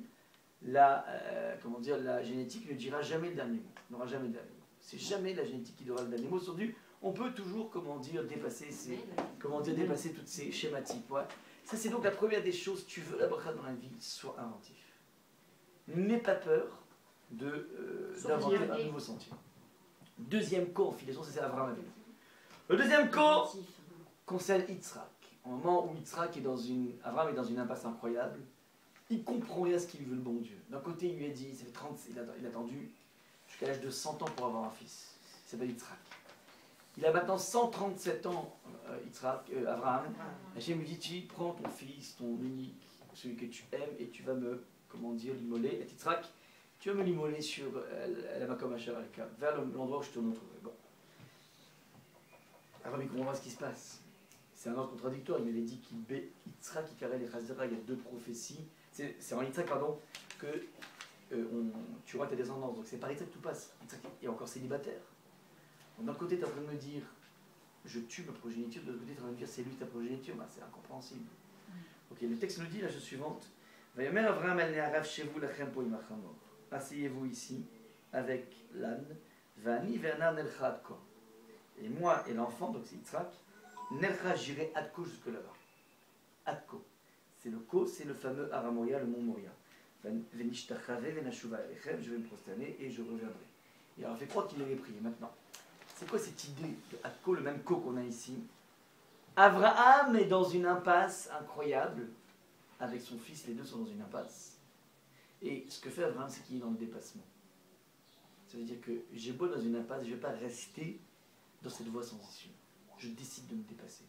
comment dire, la génétique ne dira jamais le dernier mot, n'aura jamais le dernier mot. C'est jamais la génétique qui aura le dernier mot. Aujourd'hui, on peut toujours, comment dire, dépasser toutes ces schématiques. Ouais. Ça, c'est donc la première des choses. Tu veux la bracha dans la vie, sois inventif. N'aie pas peur d'inventer un nouveau sentier. Deuxième cas en filiation, c'est Abraham Avinu. Le deuxième cas concerne Yitzhak. Au moment où Abraham est dans une impasse incroyable, il comprend rien à ce qu'il veut le bon Dieu. D'un côté, il lui a dit, ça fait il a attendu jusqu'à l'âge de 100 ans pour avoir un fils. Il s'appelle Yitzhak. Il a maintenant 137 ans, Abraham. Hachem lui dit, prends ton fils, ton unique, celui que tu aimes, et tu vas me, l'immoler, et Yitzhak, tu vas me l'immoler sur la Makom Asher Alka, vers l'endroit où je te montrerai. Bon. Abraham, il comprend pas ce qui se passe. C'est un ordre contradictoire. Il m'avait dit Yitzhak, Ikarel et Chazera, il y a deux prophéties. C'est en Yitzhak, pardon, que tu auras tes descendants. Donc c'est par Yitzhak que tout passe. Yitzhak est encore célibataire. D'un côté, tu es en train de me dire, je tue ma progéniture, de l'autre côté, tu es en train de me dire, c'est lui ta progéniture. Bah, c'est incompréhensible. Ok, le texte nous dit la chose suivante. Asseyez-vous ici avec l'âne. Et moi et l'enfant, donc c'est Yitzhak, Nelcha, j'irai Adko jusque là-bas. Adko. C'est le Ko, c'est le fameux Aramoria, le mont Moria. Je vais me prosterner et je reviendrai. Il a fait croire qu'il avait prié. Maintenant, c'est quoi cette idée de Adko, le même Ko qu'on a ici? Abraham est dans une impasse incroyable avec son fils, les deux sont dans une impasse. Et ce que fait Abraham, c'est qu'il est dans le dépassement. Ça veut dire que j'ai beau dans une impasse, je ne vais pas rester dans cette voie sans issue. Je décide de me dépasser.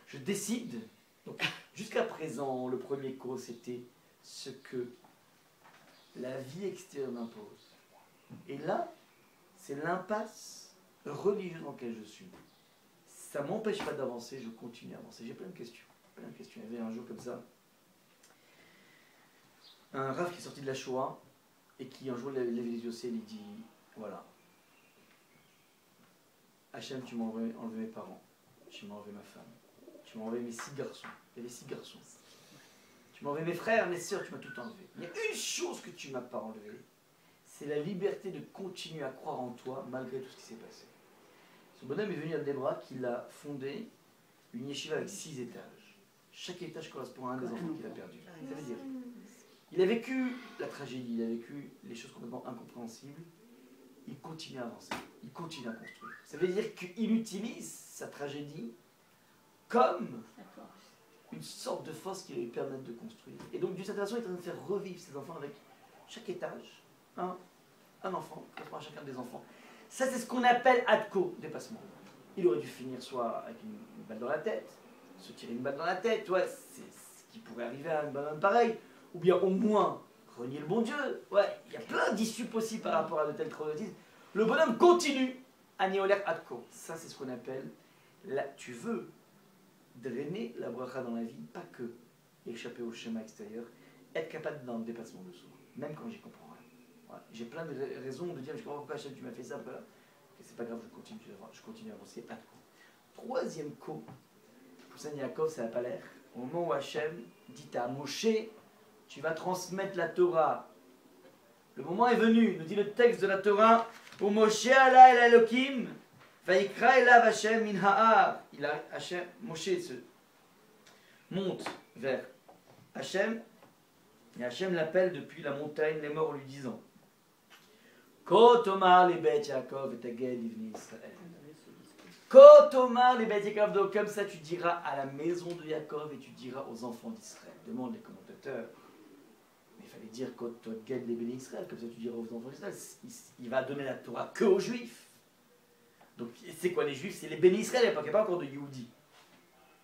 Je décide. Donc, jusqu'à présent, le premier cause, c'était ce que la vie extérieure m'impose. Et là, c'est l'impasse religieuse dans laquelle je suis. Ça ne m'empêche pas d'avancer, je continue à avancer. J'ai plein de questions. Il y avait un jour comme ça, un Rav qui est sorti de la Shoah et qui un jour lève les yeux au ciel, il dit, voilà, Hachem, tu m'as enlevé mes parents, tu m'as enlevé ma femme, tu m'as enlevé mes 6 garçons, il y avait 6 garçons, tu m'as enlevé mes frères, mes soeurs, tu m'as tout enlevé. Il y a une chose que tu ne m'as pas enlevée, c'est la liberté de continuer à croire en toi malgré tout ce qui s'est passé. Ce bonhomme est venu à Debra, qu'il a fondé une yeshiva avec 6 étages. Chaque étage correspond à un des enfants qu'il a perdu. Ça veut dire, il a vécu la tragédie, il a vécu les choses complètement incompréhensibles, il continue à avancer, il continue à construire. Ça veut dire qu'il utilise sa tragédie comme une sorte de force qui va lui permettre de construire. Et donc, d'une certaine façon, il est en train de faire revivre ses enfants avec chaque étage, un enfant, correspond à chacun des enfants. Ça, c'est ce qu'on appelle Adko, dépassement. Il aurait dû finir soit avec une balle dans la tête, se tirer une balle dans la tête, ouais, c'est ce qui pourrait arriver à un bonhomme pareil, ou bien au moins renier le bon Dieu. Ouais, il y a plein d'issues possibles par rapport à de tels traumatismes. Le bonhomme continue à Néolek Adko. Ça, c'est ce qu'on appelle, là, tu veux drainer la bracha dans la vie, pas que échapper au schéma extérieur, être capable d'un dépassement de soi, même quand j'y comprends rien. Ouais, j'ai plein de raisons de dire, je comprends pourquoi Hachem, tu m'as fait ça, voilà. C'est pas grave, je continue à avancer. Adko. Troisième co, pour Saint Yaakov, ça n'a pas l'air. Au moment où Hachem dit à Moshe, tu vas transmettre la Torah. Le moment est venu, nous dit le texte de la Torah, où Moshe Allah el Elohim, Vaikra elav Hachem min ha'ar. Moshe se monte vers Hachem, et Hachem l'appelle depuis la montagne, les morts lui disant, Kotomar les Bet Yaakov et Tagel Ivni Israël. Kotomar les Bet Yaakov, donc comme ça tu diras à la maison de Yaakov et tu diras aux enfants d'Israël. Demande les commentateurs. Mais il fallait dire Kotogel les bénis Israël, comme ça tu diras aux enfants d'Israël. Il va donner la Torah que aux Juifs. Donc c'est quoi les Juifs? C'est les bénis Israël, il n'y a pas encore de Yehudi.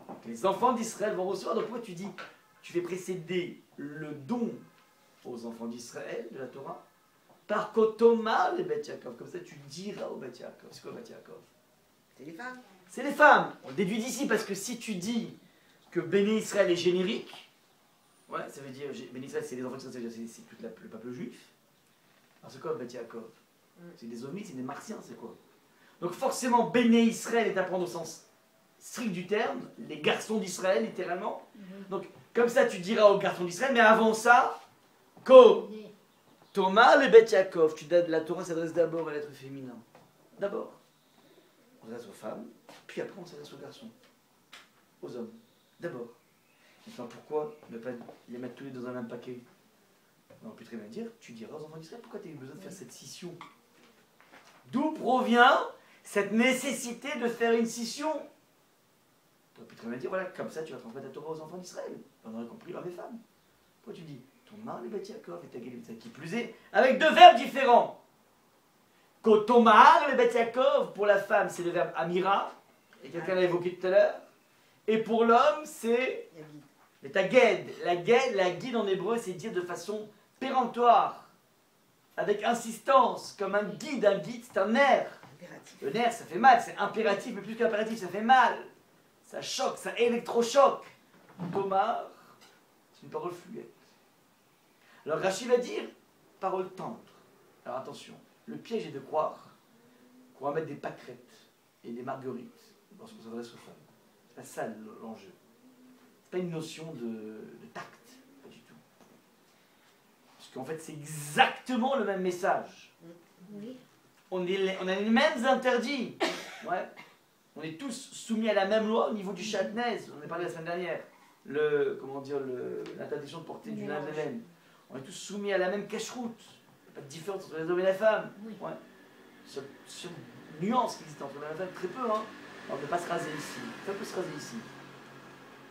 Donc les enfants d'Israël vont recevoir. Donc pourquoi tu dis, tu fais précéder le don aux enfants d'Israël de la Torah par Kotomar les Bet Yaakov, comme ça tu diras aux Bet Yaakov. C'est quoi Bet Yaakov? C'est les femmes. C'est les femmes. On le déduit d'ici parce que si tu dis que Béni Israël est générique, ouais, ça veut dire Béni Israël c'est les enfants d'Israël, c'est tout le peuple juif. Alors c'est quoi Bet Yaakov? C'est des omis, c'est des martiens, c'est quoi? Donc forcément Béni Israël est à prendre au sens strict du terme, les garçons d'Israël littéralement. Donc comme ça tu diras aux garçons d'Israël, mais avant ça, Ko Thomas le Bet Yaakov, la Torah s'adresse d'abord à l'être féminin. D'abord. On s'adresse aux femmes, puis après on s'adresse aux garçons. Aux hommes. D'abord. Maintenant pourquoi ne pas les mettre tous les deux dans un même paquet? On peut très bien dire, tu diras aux enfants d'Israël, pourquoi tu as eu besoin de faire cette scission? D'où provient cette nécessité de faire une scission? Tu aurais pu très bien dire, voilà, comme ça tu vas transmettre la Torah aux enfants d'Israël. On aurait compris hommes et femmes. Pourquoi tu dis, ton mari le Bet Yaakov et ta gueule qui plus est, avec deux verbes différents? Kotomar le Bet Yaakov, pour la femme, c'est le verbe amira, et quelqu'un l'a évoqué tout à l'heure. Et pour l'homme, c'est le taged. La guide en hébreu, c'est dire de façon péremptoire, avec insistance, comme un guide, c'est un nerf. Le nerf, ça fait mal, c'est impératif, mais plus qu'impératif, ça fait mal. Ça choque, ça électrochoque. Tomar, c'est une parole fluette. Alors Rachid va dire, parole tendre. Alors attention, le piège est de croire qu'on va mettre des pâquerettes et des marguerites lorsqu'on s'adresse aux femmes. C'est pas ça l'enjeu. C'est pas une notion de tact, pas du tout. Parce qu'en fait, c'est exactement le même message. Oui. On a les mêmes interdits. Ouais. On est tous soumis à la même loi au niveau du chatnez. On en a parlé la semaine dernière. L'interdiction de porter du linge de laine. On est tous soumis à la même cache-route. Il n'y a pas de différence entre les hommes et la femme. Oui. Ouais. Seule nuance qui existe entre l'homme et la femme, très peu. Hein. On ne peut pas se raser ici. Ça peut se raser ici.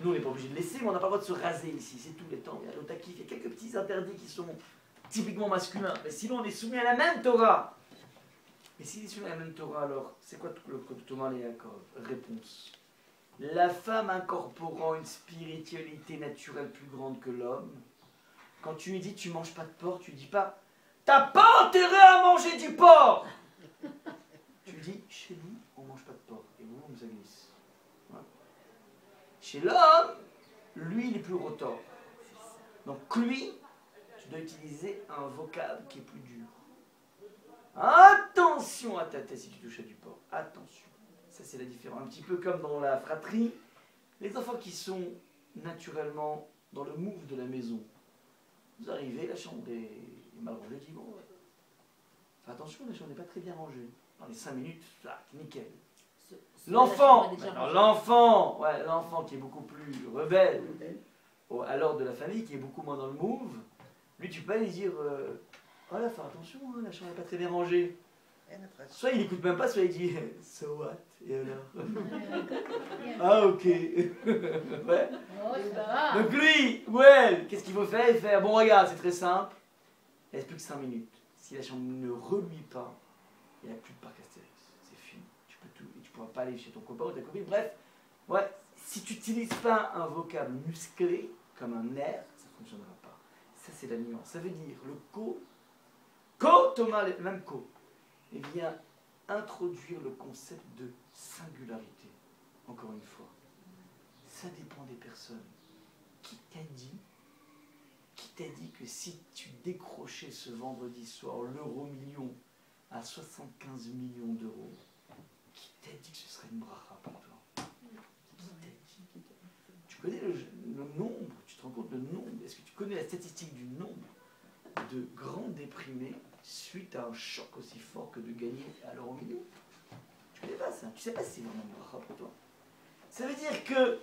Nous, on n'est pas obligé de laisser, mais on n'a pas le droit de se raser ici. C'est tout les temps. Il y a l'otakif, il y a quelques petits interdits qui sont typiquement masculins. Mais sinon, on est soumis à la même Torah. Mais s'il est soumis à la même Torah, alors, c'est quoi le Thomas et Yaakov? Réponse. La femme incorporant une spiritualité naturelle plus grande que l'homme, quand tu lui dis tu manges pas de porc, tu lui dis pas t'as pas intérêt à manger du porc. Tu lui dis chez nous on mange pas de porc et vous ça glisse. Ouais. Chez l'homme, lui il est plus rotor. Donc lui, tu dois utiliser un vocable qui est plus dur. Attention à ta tête si tu touches à du porc. Attention. Ça c'est la différence. Un petit peu comme dans la fratrie, les enfants qui sont naturellement dans le move de la maison. Vous arrivez, la chambre est mal rangée, je dis bon, fais attention, la chambre n'est pas très bien rangée. Dans les 5 minutes, nickel. L'enfant qui est beaucoup plus rebelle à l'ordre de la famille, qui est beaucoup moins dans le move, lui tu peux pas lui dire oh là, fais attention, hein, la chambre n'est pas très bien rangée. Soit il n'écoute même pas, soit il dit so what? Et alors? Ah ok. Ouais. Donc lui, ouais, qu'est-ce qu'il faut faire? Il fait bon regarde, c'est très simple. Il reste plus que 5 minutes. Si la chambre ne reluit pas, il n'y a plus de parc Astérix. C'est fini. Tu peux tout. Et tu ne pourras pas aller chez ton copain ou ta copine. Bref, ouais, si tu n'utilises pas un vocable musclé comme un nerf, ça ne fonctionnera pas. Ça c'est la nuance. Ça veut dire le Thomas, même et vient introduire le concept de singularité. Encore une fois, ça dépend des personnes. Qui t'a dit que si tu décrochais ce vendredi soir l'euro-million à 75 millions d'euros, qui t'a dit que ce serait une bracha pour toi? Qui t'a dit? Tu connais le nombre, tu te rends compte le nombre, est-ce que tu connais la statistique du nombre de grands déprimés suite à un choc aussi fort que de gagner à l'euro-million? Tu connais pas ça? Tu sais pas si c'est vraiment une bracha pour toi? Ça veut dire que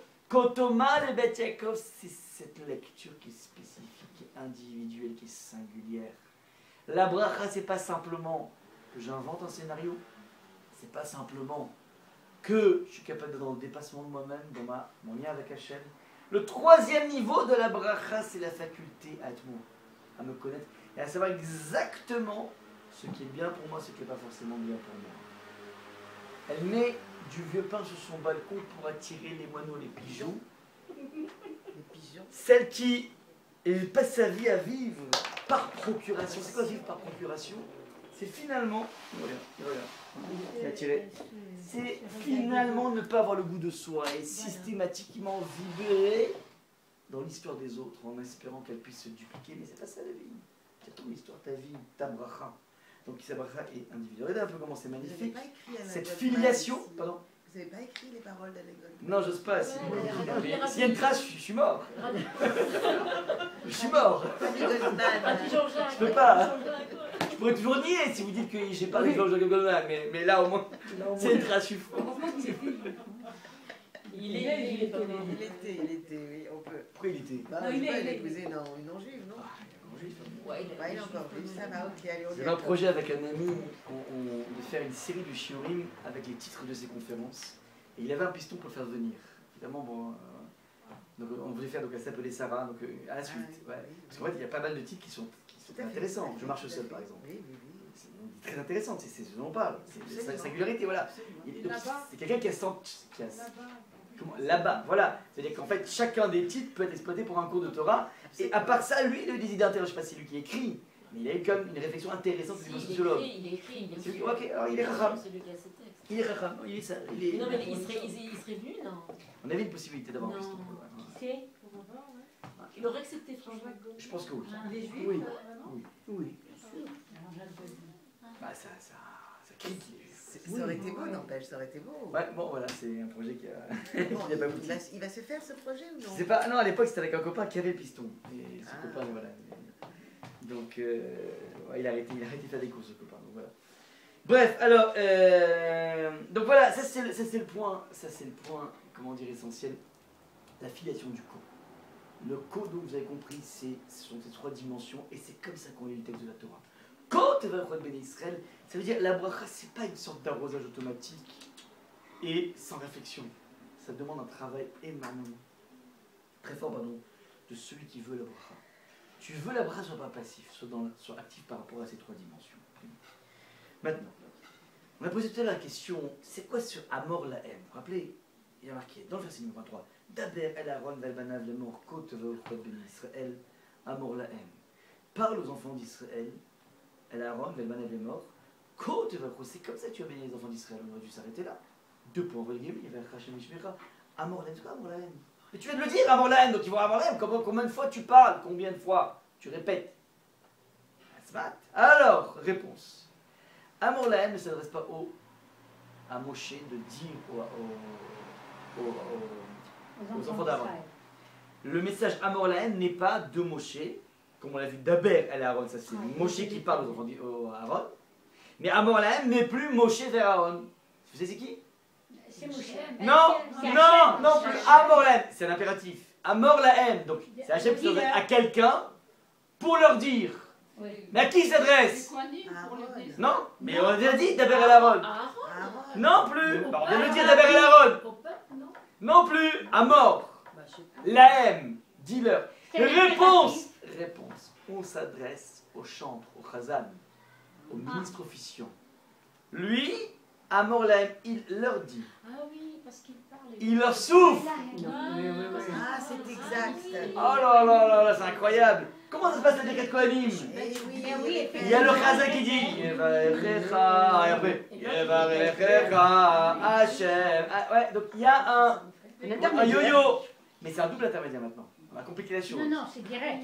Thomas le Bet Yaakov, c'est cette lecture qui est spécifique, qui est individuelle, qui est singulière. La bracha, c'est pas simplement que j'invente un scénario, c'est pas simplement que je suis capable d'être dans le dépassement de moi-même, dans mon lien avec Hachem. Le troisième niveau de la bracha, c'est la faculté à me connaître et à savoir exactement ce qui est bien pour moi, ce qui n'est pas forcément bien pour moi. Elle met du vieux pain sur son balcon pour attirer les moineaux, les pigeons. Celle qui passe sa vie à vivre par procuration. C'est quoi vivre par procuration? C'est finalement, c'est finalement ne pas avoir le goût de soi et systématiquement vibrer dans l'histoire des autres en espérant qu'elle puisse se dupliquer. Mais c'est pas ça la vie. C'est ton histoire, ta vie, ta bracha. Donc sa bracha est individuelle. Regardez un peu comment c'est magnifique. Cette filiation, pardon. Vous n'avez pas écrit les paroles d'Alexandre? Non, j'ose pas. Ouais, ouais. S'il y a une trace, je suis mort. Je suis mort. Je peux pas. Je pourrais toujours nier si vous dites que j'ai pas l'exemple de Goldman, mais là au moins, c'est une trace, je suis faux. Il est pas mort. Il était, oui, on peut. Pourquoi il était Bah, Non, on il sait pas, est- il a il est- épousé une non-juive, non? Ouais, Bah, il est encore juif, ça va, ok, allez, on y J'avais un va. projet avec un ami de faire une série de shiurim avec les titres de ses conférences. Et il avait un piston pour le faire venir. Évidemment, bon. Donc on voulait faire, donc elle s'appelait Sarah, donc à la suite. Ah, Ouais. oui, Parce qu'en fait, il y a pas mal de titres qui sont Tout à fait, intéressants. tout à Je fait, marche tout à seul, fait. par exemple. Oui, oui, oui. C'est très intéressant, c'est ce dont on parle. C'est sa Absolument. singularité, voilà. Absolument. Il- Là-bas. C'est quelqu'un qui a Là-bas. là-bas, voilà. C'est-à-dire qu'en fait, chacun des titres peut être exploité pour un cours de Torah. Et à part ça, lui, il a eu des idées intéressantes. Je ne sais pas si c'est lui qui écrit, mais il a eu comme une réflexion intéressante Si, du il sociologue. écrit, il écrit. bien C'est- sûr. ok, alors il est racham. C'est lui qui a ses textes. Il est racham, il est ça. Il est... Non, mais il serait venu, non? On avait une possibilité d'avoir un Non. piston. Qui c'est? Il aurait accepté, franchement. Je pense que oui. Il est juif, Oui. vraiment? Oui. Oui. Bah, ça crie. Ça aurait été beau, n'empêche, ça aurait été beau. Ouais, bon, voilà, c'est un projet qui a, Bon, qui a pas abouti. il va se faire ce projet ou Je non? sais pas, non, à l'époque, c'était avec un copain qui avait le piston. Et ce Ah. copain, voilà. Donc, ouais, il a arrêté de faire des courses, ce copain. Donc, voilà. Bref, alors, donc voilà, ça c'est le point, comment dire, essentiel, la filiation du co. Le co, donc vous avez compris, ce sont ces trois dimensions, et c'est comme ça qu'on lit le texte de la Torah. Quand tu vas béni Israël, ça veut dire la bracha, c'est pas une sorte d'arrosage automatique et sans réflexion. Ça demande un travail émanant, très fort, pardon, de celui qui veut la bracha. Tu veux la bracha, sois pas passif, sois actif par rapport à ces trois dimensions. Maintenant, on a posé tout à l'heure la question, c'est quoi ce Amor la haine? Vous vous rappelez, il y a marqué dans le verset numéro 23, Daber el Aaron velbanav le mort côte béni Israël, Amor la haine. Parle aux enfants d'Israël, el Aaron velbanav le mort, côte c'est comme ça que tu as béni les enfants d'Israël, on aurait dû s'arrêter là. Deux points, il y avait Hachem Ishmecha, Amor la haine, c'est quoi Amor la haine? Mais tu viens de le dire, Amor la haine, donc ils vont avoir la haine, combien de fois tu parles, combien de fois tu répètes? Alors, réponse. Amor la haine ne s'adresse pas à Moshe de dire aux enfants d'Aaron. Le message Amor la haine n'est pas de Moshe, comme on l'a vu d'Aber el Aaron, ça c'est Moshe qui parle aux enfants d'Aaron. Mais Amor la haine n'est plus Moshe vers Aaron. Vous savez c'est qui? C'est Moshe. Non, C'est non, Hachem. non plus. Amor la haine, c'est un impératif. Amor la haine, donc c'est Hachem qui s'adresse à quelqu'un pour leur dire. Oui. Mais à qui il s'adresse? Non, mais on a déjà dit d'Aber el Aaron. Ah, Aaron. Non plus. Bah, on vient de le dire d'Aber el Aaron. Au peuple, non? Non plus. À mort. Bah, je sais pas. La haine. Dis-leur. C'est Réponse. Réponse. On s'adresse au chantre, au chazan, au ministre officiant. Lui, Amor la haine, il leur dit. ah oui, parce qu'il parle. Il leur souffle. Ah, c'est exact. Oh là là là là, c'est incroyable. Comment ça se passe la Birkat Kohanim? Eh oui, Eh oui, Il y a le chazan qui dit Yevarecha, et après Yevarecha, Hachem. Ah, ouais, donc il y a un yo-yo. Mais c'est un double intermédiaire maintenant. On a compliqué la chose. Non, non, c'est direct.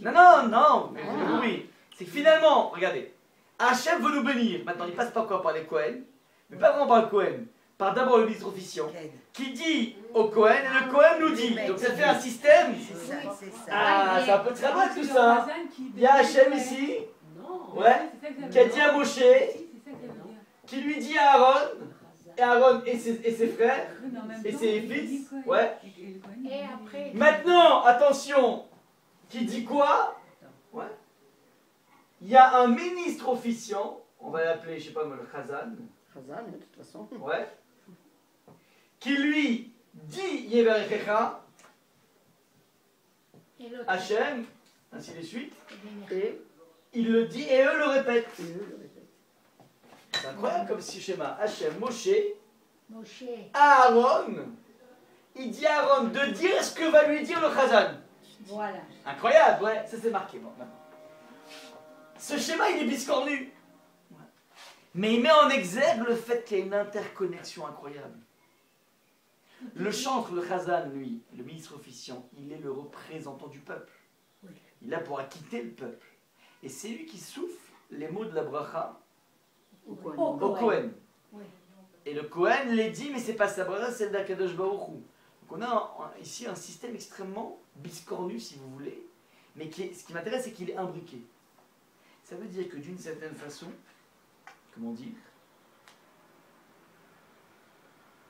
Non, mais vous avez compris. C'est que finalement, regardez, Hachem veut nous bénir. Maintenant, il passe pas encore par les Kohen, mais pas vraiment par le Kohen. Par d'abord le ministre officiant, qui dit au Kohen, et le Kohen nous dit. Donc ça fait un système. C'est ça, c'est ça. Ah, c'est un peu très bon tout ça. Il y a Hachem ici, Non. ouais, qui a dit à Moshe, qui lui dit à Aaron, et Aaron et ses frères, et ses fils, ouais. Et après, Maintenant, attention, qui dit quoi? Ouais. Il y a un ministre officiant, on va l'appeler, je sais pas moi, le Chazan, Chazan, de toute façon. ouais, qui lui dit Yevarechecha, et l'autre. Hachem, ainsi de suite, Et il le dit et eux le répètent. eux le répètent. C'est incroyable comme si schéma. Hachem, Moshe, Moshe. Aaron, il dit à Aaron de dire ce que va lui dire le Chazan. Voilà. Incroyable, ouais, ça c'est marqué. Bon, maintenant. Ce schéma, il est biscornu. Ouais. Mais il met en exergue le fait qu'il y a une interconnexion incroyable. Le chantre, le Chazan, lui, le ministre officiant, il est le représentant du peuple. Il est là pour acquitter le peuple. Et c'est lui qui souffle les mots de la bracha Ou quoi, Oh, au Kohen. Oui. Et le Kohen les dit, mais c'est pas sa bracha, c'est d'Akadosh Baruch Hu. Donc on a ici un système extrêmement biscornu, si vous voulez, mais ce qui m'intéresse, c'est qu'il est imbriqué. Ça veut dire que d'une certaine façon, comment dire,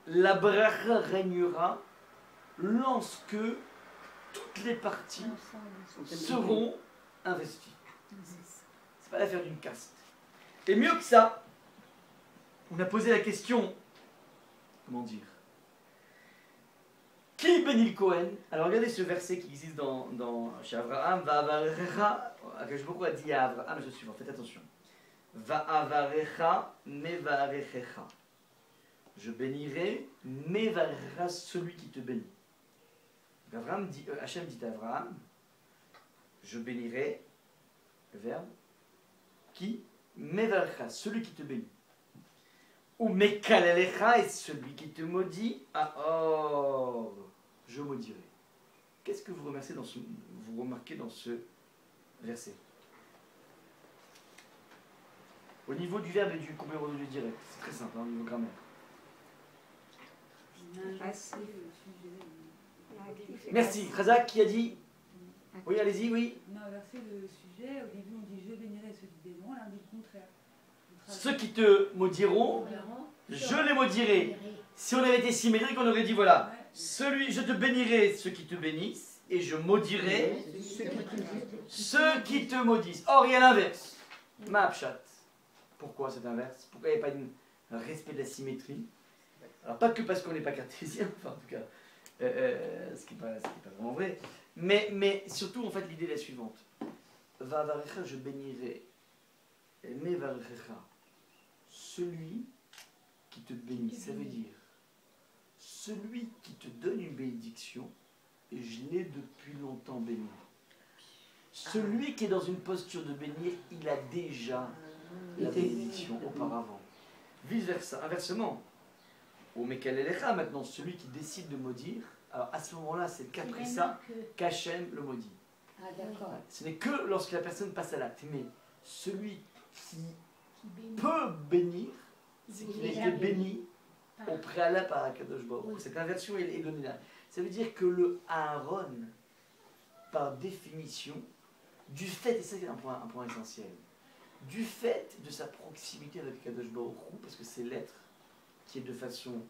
la bracha régnera lorsque toutes les parties seront investies. C'est pas l'affaire d'une caste. Et mieux que ça, on a posé la question, comment dire, qui bénit le Kohen? Alors regardez ce verset qui existe chez Abraham, Va'avarecha, Akadosh Baruch Hu a dit à Abraham, je suis, faites attention, Va'avarecha mevarechecha. Je bénirai, mevarecha, celui qui te bénit. Hachem dit à Abraham, je bénirai, le verbe, qui? Mevarecha, celui qui te bénit. Ou mekalelecha, est celui qui te maudit, je maudirai. Qu'est-ce que vous remarquez dans ce verset? Au niveau du verbe et du complément de direct, c'est très simple, au niveau grammaire. Merci. Razak qui a dit? Oui, allez-y, oui. On a inversé le sujet. Au début, on dit je bénirai ceux qui béniront. Là, on dit le contraire. Ceux qui te maudiront, je les maudirai. Si on avait été symétrique, on aurait dit voilà, je te bénirai ceux qui te bénissent et je maudirai ceux qui te maudissent. Or, il y a l'inverse. Ma'apshat. Pourquoi cet inverse? Pourquoi il n'y a pas un respect de la symétrie? Alors, pas que parce qu'on n'est pas cartésien, enfin, en tout cas, ce qui n'est pas vraiment vrai, mais surtout, en fait, l'idée est la suivante. Va'avarecha, je bénirai, mevarecha, celui qui te bénit. Ça veut dire, celui qui te donne une bénédiction, et je l'ai depuis longtemps béni. Celui qui est dans une posture de bénir, il a déjà la bénédiction auparavant. Vice versa, inversement. Au Mekalelecha, maintenant, celui qui décide de maudire, alors à ce moment-là, c'est le caprissa qu'Hachem le maudit. Ah, d'accord. Ce n'est que lorsque la personne passe à l'acte. Mais celui qui peut bénir, c'est qu'il a été béni au préalable par Akadosh Baruch Hu. Cette inversion est donnée là. Ça veut dire que le Aaron, par définition, du fait, et ça c'est un point essentiel, du fait de sa proximité avec Akadosh Baruch Hu, parce que c'est l'être qui est de façon,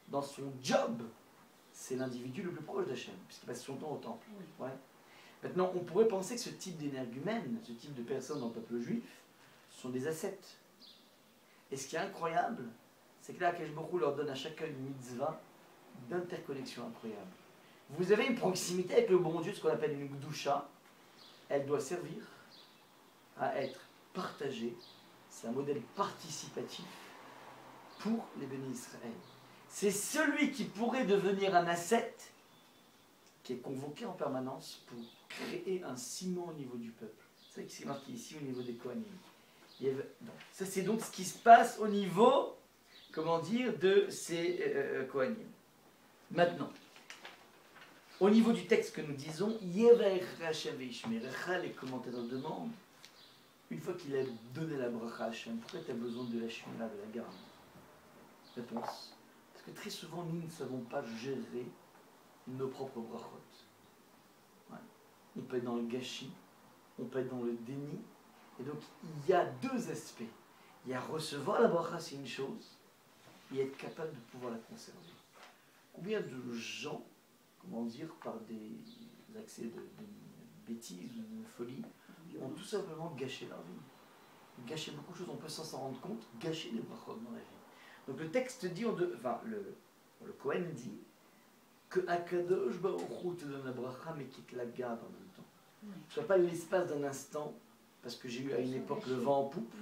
dans son job, c'est l'individu le plus proche d'Hachem, puisqu'il passe son temps au temple. Ouais. Maintenant, on pourrait penser que ce type d'énergumène, ce type de personnes dans le peuple juif, sont des ascètes. Et ce qui est incroyable, c'est que là, Akadosh Baruch Hu leur donne à chacun une mitzvah d'interconnexion incroyable. Vous avez une proximité avec le bon Dieu, ce qu'on appelle une gdusha, elle doit servir à être partagée, c'est un modèle participatif pour les bénis Israël. C'est celui qui pourrait devenir un ascète qui est convoqué en permanence pour créer un ciment au niveau du peuple. C'est ça qui est marqué ici au niveau des Kohanim. Ça c'est donc ce qui se passe au niveau, comment dire, de ces Kohanim. Maintenant, au niveau du texte que nous disons, les commentateurs demandent, une fois qu'il a donné la bracha à Hachem, pourquoi tu as besoin de la shmira, de la garde? Réponse. Parce que très souvent, nous ne savons pas gérer nos propres brachot. Ouais. On peut être dans le gâchis, on peut être dans le déni. Et donc, il y a deux aspects. Il y a recevoir la bracha, c'est une chose, et être capable de pouvoir la conserver. Combien de gens, comment dire, par des accès de bêtises ou de folie, ont tout simplement gâché leur vie? Gâché beaucoup de choses, on peut s'en rendre compte, gâcher des brachot dans la vie. Donc le texte dit, le Kohen dit, que Akadosh Baruch Hu te donne la bracha, mais qu'il te la garde en même temps. Oui. Ce n'est pas l'espace d'un instant, parce que j'ai eu à une époque le vent en poupe,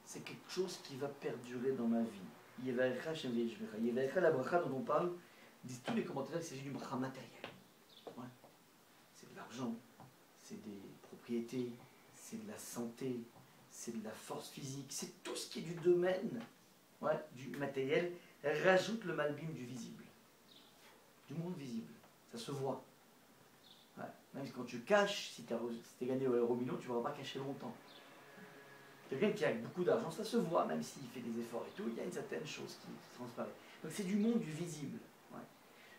c'est quelque chose qui va perdurer dans ma vie. Yevarecha Shem V'yishmecha. Yevarecha, la bracha dont on parle, disent tous les commentateurs qu'il s'agit d'une bracha matérielle. Ouais. C'est de l'argent, c'est des propriétés, c'est de la santé, c'est de la force physique, c'est tout ce qui est du domaine du matériel, rajoute le malbim du visible, du monde visible. Ça se voit. Ouais. Même quand tu caches, si tu as gagné au euro million, tu ne vas pas cacher longtemps. Quelqu'un qui a beaucoup d'argent, ça se voit, même s'il fait des efforts et tout, il y a une certaine chose qui transparaît. Donc c'est du monde du visible. Ouais.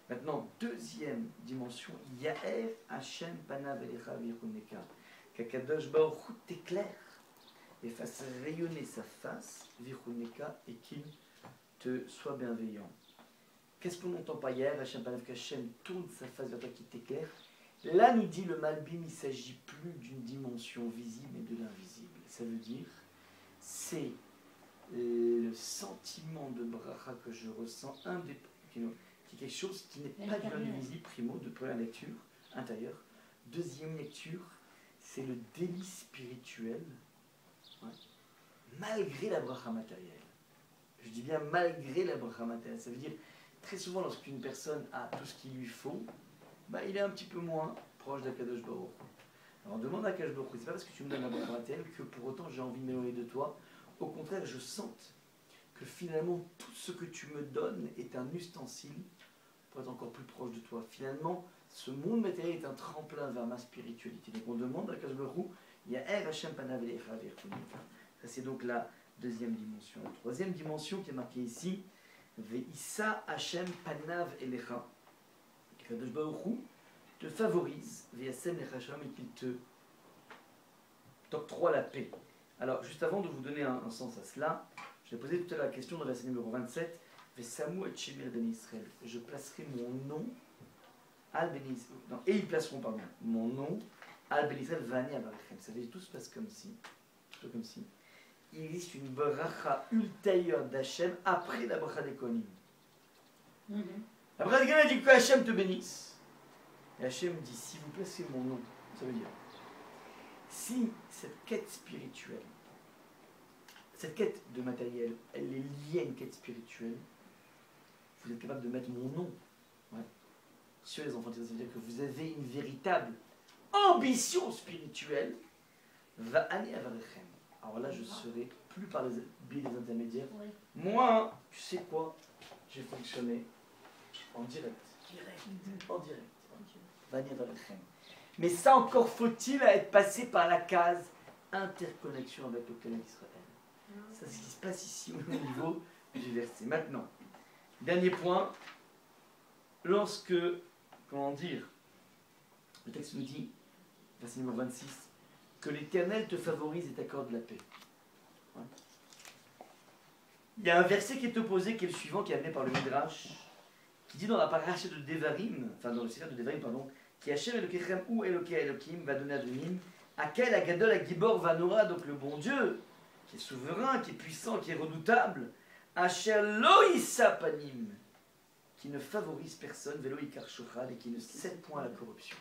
Maintenant, deuxième dimension, Ya'er Hashem Panav Elecha Viruneka, qu'Akadosh Baruch Hu t'éclaire et fasse rayonner sa face, Viruneka, et qu'il te soit bienveillant. Qu'est-ce qu'on entend par Ya'er Hashem Panav, qu'Hashem tourne sa face vers toi qui t'éclaire? Là, nous dit le Malbim, il ne s'agit plus d'une dimension visible et de l'invisible. Ça veut dire, c'est le sentiment de bracha que je ressens, qui est quelque chose qui n'est pas du visible, primo, de première lecture, intérieure. Deuxième lecture, c'est le délit spirituel, ouais, malgré la bracha matérielle. Je dis bien malgré la bracha matérielle. Ça veut dire, très souvent, lorsqu'une personne a tout ce qu'il lui faut, bah, il est un petit peu moins proche d'Akadosh Baruch. Alors on demande à Akadosh Baruch, c'est pas parce que tu me donnes la bracha matérielle que pour autant j'ai envie de m'éloigner de toi. Au contraire, je sens que finalement tout ce que tu me donnes est un ustensile pour être encore plus proche de toi. Finalement, ce monde matériel est un tremplin vers ma spiritualité. Donc on demande à Akadosh Baruch, il y a Er Hashem Panav Elecha Viruneka. Ça c'est donc la deuxième dimension. La troisième dimension qui est marquée ici, Ve'issa Hashem Panav Elecha. Akadosh Baruch Hu te favorise, Ve'asem Lecha Shalom, et qu'il t'octroie la paix. Alors, juste avant de vous donner un sens à cela, je vais poser tout à l'heure la question dans le verset numéro 27, Ve'samu et Shemir ben Israël. Je placerai mon nom, Al ben Israël, non, et ils placeront, pardon, mon nom, Al ben Israël, Vani Avarichem. Ça veut dire, tout se passe comme si, plutôt comme si, il existe une bracha ultérieure d'Hachem après la bracha des Kohanim. La bracha des Kohanim dit que Hachem te bénisse. Et Hachem dit, si vous placez mon nom, ça veut dire, si cette quête spirituelle, cette quête de matériel, elle est liée à une quête spirituelle, vous êtes capable de mettre mon nom, ouais, sur les enfants, ça veut dire que vous avez une véritable ambition spirituelle, va aller à Varechem. Alors là, je serai plus par les biais des intermédiaires. Oui. Moi, tu sais quoi, j'ai fonctionné en direct. En direct. Va aller à Varechem. Mais ça encore faut-il être passé par la case interconnexion avec le Canaan d'Israël. C'est ce qui se passe ici au niveau du verset. Maintenant, dernier point, lorsque, comment dire, le texte nous dit, verset numéro 26, que l'Éternel te favorise et t'accorde la paix. Ouais. Il y a un verset qui est opposé, qui est le suivant, qui est amené par le Midrash, qui dit dans la paracha de Devarim, enfin dans le Sefer de Devarim, pardon, qui Hachem Elokechem ou Elokei Elokim va donner à Adonим, Akel Agadol Agibor Vanora, donc le bon Dieu, qui est souverain, qui est puissant, qui est redoutable, Asher Loïsa Panim, qui ne favorise personne, Velo Ikar Shochad, et qui ne cède point à la corruption.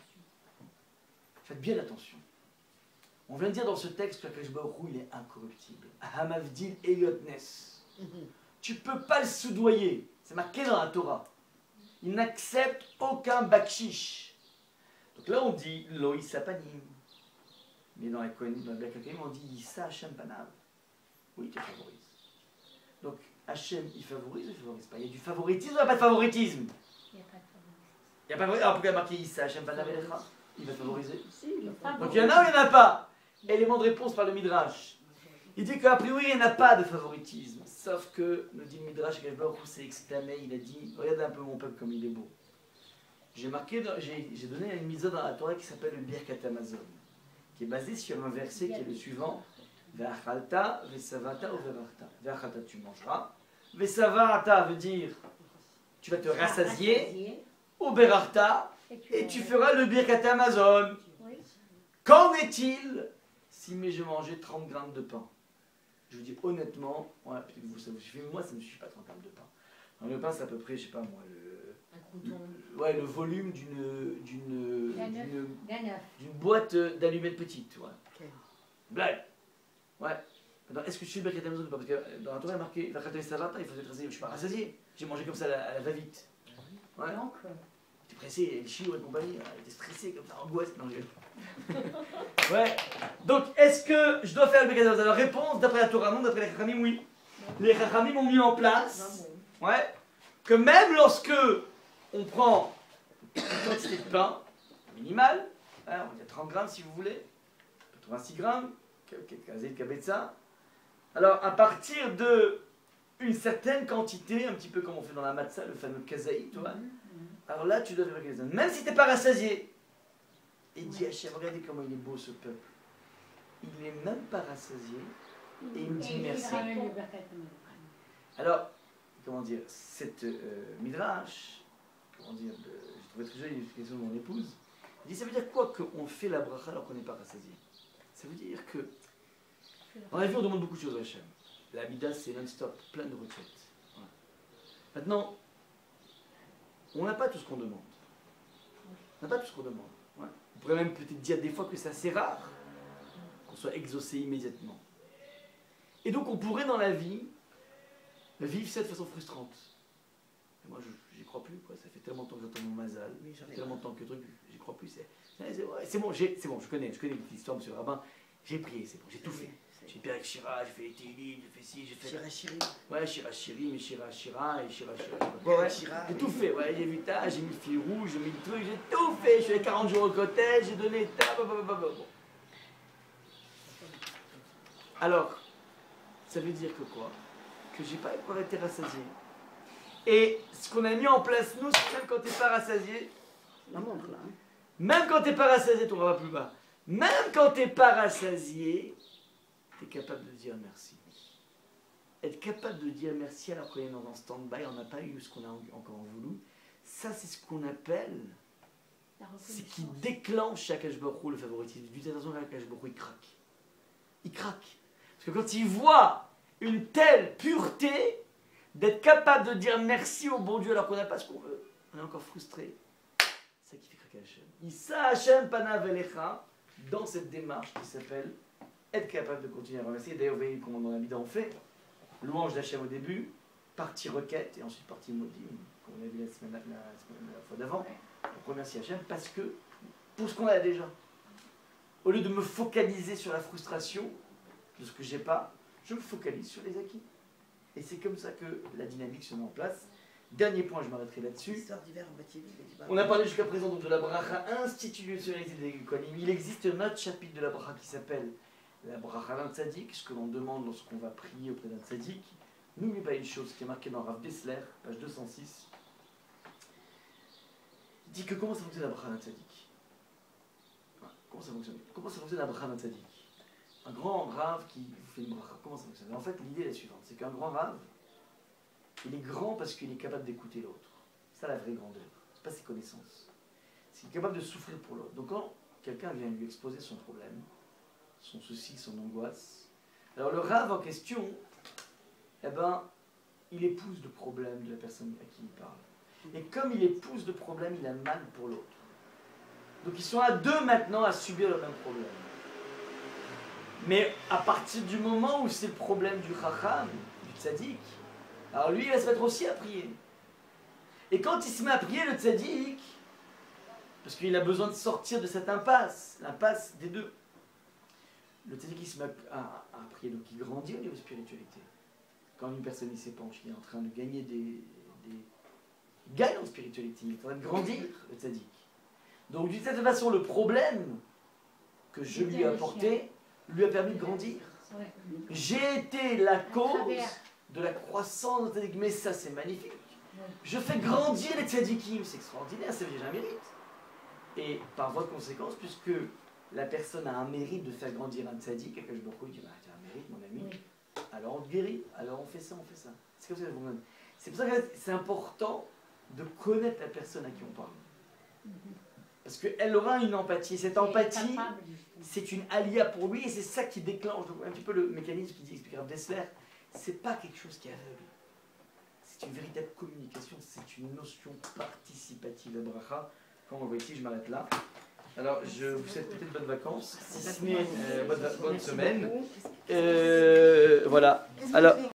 Faites bien attention. On vient de dire dans ce texte que Akadosh Baruch Hu, il est incorruptible. Hamavdil Eyotnes. Tu ne peux pas le soudoyer. C'est marqué dans la Torah. Il n'accepte aucun bakshish. Donc là on dit Loïsa Panim. Mais dans la Kohanim, on dit Yissa Hashem Panav. Oui, tu favorises. Donc Hashem, il favorise ou il ne favorise pas? Il y a du favoritisme ou il n'y a pas de favoritisme? Il n'y a pas de favoritisme. Il n'y a pas de favoritisme. Alors pourquoi il y a marqué Yissa Hashem Panav Elecha? Il va favoriser. Donc il y en a ou il n'y en a pas? Élément de réponse par le Midrash. Il dit qu'a priori il n'y en a pas de favoritisme. Sauf que, nous dit le Midrash, Akadosh Baruch Hu s'est exclamé, il a dit, regarde un peu mon peuple comme il est beau. J'ai donné une mise dans la Torah qui s'appelle le Birkat Hamazon, qui est basé sur un verset qui est le suivant. Ve'achalta, ve'savata ou ve'varta. Ve'achalta, tu mangeras. Ve'savata veut dire, tu vas te rassasier. Ou berarta, et tu feras le Birkat Hamazon. Qu'en est-il si je mangeais 30 grammes de pain? Je vous dis honnêtement, ouais, peut-être que vous, ça vous suffit, moi ça ne me suffit pas 30 grammes de pain. Donc, le pain c'est à peu près, je sais pas moi, le volume d'une boîte d'allumettes petite. Ouais. Okay. Blague. Ouais. Est-ce que je suis le Birkat Hamazon ou pas? Parce que dans la Torah il y a marqué, il faut être rassasié. Je ne suis pas rassasié. J'ai mangé comme ça à la va-vite. Ouais. J'étais pressé, les chiots et compagnie, j'étais stressé comme ça, angoisse. Non, ouais. Donc, est-ce que je dois faire le Birkat Hamazon? Alors, réponse, d'après la Torah, non, d'après les Chachamim, oui. Les Chachamim ont mis en place, ouais, que même lorsque on prend une quantité de pain minimale, hein, on va dire 30 grammes si vous voulez, 86 grammes, quelques de kabetza, Alors, à partir de une certaine quantité, un petit peu comme on fait dans la matzah, le fameux kazaï, tu vois. Alors là, tu dois faire les même si tu n'es pas rassasié. Et dit Hachem, regardez comment il est beau ce peuple. Il n'est même pas rassasié et il me dit merci. Alors, comment dire, cette midrash, comment dire, j'ai trouvé très jolie l'explication de mon épouse. Il dit, ça veut dire quoi qu'on fait la bracha alors qu'on n'est pas rassasié? Ça veut dire que, dans la vie, on demande beaucoup de choses à Hachem. La mida, c'est non-stop, plein de requêtes. Voilà. Maintenant, on n'a pas tout ce qu'on demande. On n'a pas tout ce qu'on demande. Ouais. On pourrait même peut-être dire des fois que c'est assez rare qu'on soit exaucé immédiatement. Et donc, on pourrait dans la vie vivre ça de façon frustrante. Et moi, j'y crois plus. Quoi. Ça fait tellement longtemps que j'entends mon mazal. Ça fait tellement longtemps que truc, j'y crois plus. C'est bon, je connais l'histoire, monsieur le rabbin. J'ai prié, c'est bon, j'ai tout fait. J'ai fait avec Shira, j'ai fait les Télim, j'ai fait ci, j'ai fait... Shira Shiri. Ouais, Shira Shiri, mais Shira Shira et Shira Shira. Ouais, j'ai tout fait, ouais, j'ai vu ça, j'ai mis le fil rouge, j'ai mis le truc, j'ai tout fait. Je suis allé 40 jours au cottage, j'ai donné ta, bon. Alors, ça veut dire que quoi? Que j'ai pas encore été rassasié. Et ce qu'on a mis en place, nous, c'est même quand t'es pas rassasié, La montre là. Hein. même quand t'es pas rassasié, ton va plus bas. Même quand t'es pas rassasié, t'es capable de dire merci. Être capable de dire merci alors qu'on est dans un stand-by, on n'a pas eu ce qu'on a encore voulu, ça c'est ce qu'on appelle, c'est qui déclenche Akash Baruch Hu, le favoritisme. D'une certaine façon, Akash Baruch Hu, il craque. Il craque. Parce que quand il voit une telle pureté, d'être capable de dire merci au bon Dieu alors qu'on n'a pas ce qu'on veut, on est encore frustré. C'est ça qui fait craquer Hachem. Issa Hachem Panav Elecha, dans cette démarche qui s'appelle être capable de continuer à remercier. D'ailleurs, vous voyez comment dans la Mida on fait. Louange d'Hachem au début, partie requête et ensuite partie maudit, comme on a vu la fois d'avant. On remercie Hachem parce que, pour ce qu'on a déjà, au lieu de me focaliser sur la frustration de ce que j'ai pas, je me focalise sur les acquis. Et c'est comme ça que la dynamique se met en place. Dernier point, je m'arrêterai là-dessus. On a parlé jusqu'à présent donc de la bracha institutionnalisée des Kohanim. Il existe un autre chapitre de la bracha qui s'appelle la bracha d'un tzaddik, ce que l'on demande lorsqu'on va prier auprès d'un tzaddik. N'oubliez pas une chose qui est marquée dans Rav Dessler, page 206. Il dit que comment ça fonctionne la bracha d'un tzaddik? Comment ça fonctionne la bracha d'un tzaddik? Un grand rave qui fait une bracha, comment ça fonctionne? En fait, l'idée est la suivante, c'est qu'un grand rave, il est grand parce qu'il est capable d'écouter l'autre. C'est ça la vraie grandeur. C'est pas ses connaissances. C'est qu'il est capable de souffrir pour l'autre. Donc quand quelqu'un vient lui exposer son problème, son souci, son angoisse, alors le rave en question, eh ben, il épouse le problème de la personne à qui il parle. Et comme il épouse le problème, il a mal pour l'autre. Donc ils sont à deux maintenant à subir le même problème. Mais à partir du moment où c'est le problème du chacham, du tzaddik, alors lui il va se mettre aussi à prier. Et quand il se met à prier, le tzaddik, parce qu'il a besoin de sortir de cette impasse, l'impasse des deux, le tzaddik il se met à prier, donc il grandit au niveau spiritualité. Quand une personne il s'épanche, il est en train de gagner il gagne en spiritualité, il est en train de grandir, le tzaddik. Donc d'une certaine façon, le problème que je lui ai apporté lui a permis de grandir. J'ai été la cause de la croissance de tzaddik, mais ça c'est magnifique. Je fais grandir les tzaddikim, c'est extraordinaire, ça veut dire j'ai un mérite. Et par voie de conséquence, puisque la personne a un mérite de faire grandir un tzaddik, Akash Baruch Hu dit bah, tu as un mérite mon ami, alors on te guérit, alors on fait ça, on fait ça. C'est comme ça que ça fonctionne. C'est pour ça que c'est important de connaître la personne à qui on parle. Parce qu'elle aura une empathie. Cette empathie, c'est une alia pour lui et c'est ça qui déclenche un petit peu le mécanisme qui dit, explique Rav Dessler, c'est pas quelque chose qui est aveugle. C'est une véritable communication, c'est une notion participative de bracha. Comme on voit ici, je m'arrête là. Alors, je vous souhaite peut-être bonnes vacances, si ce n'est bonne semaine. Voilà. Alors.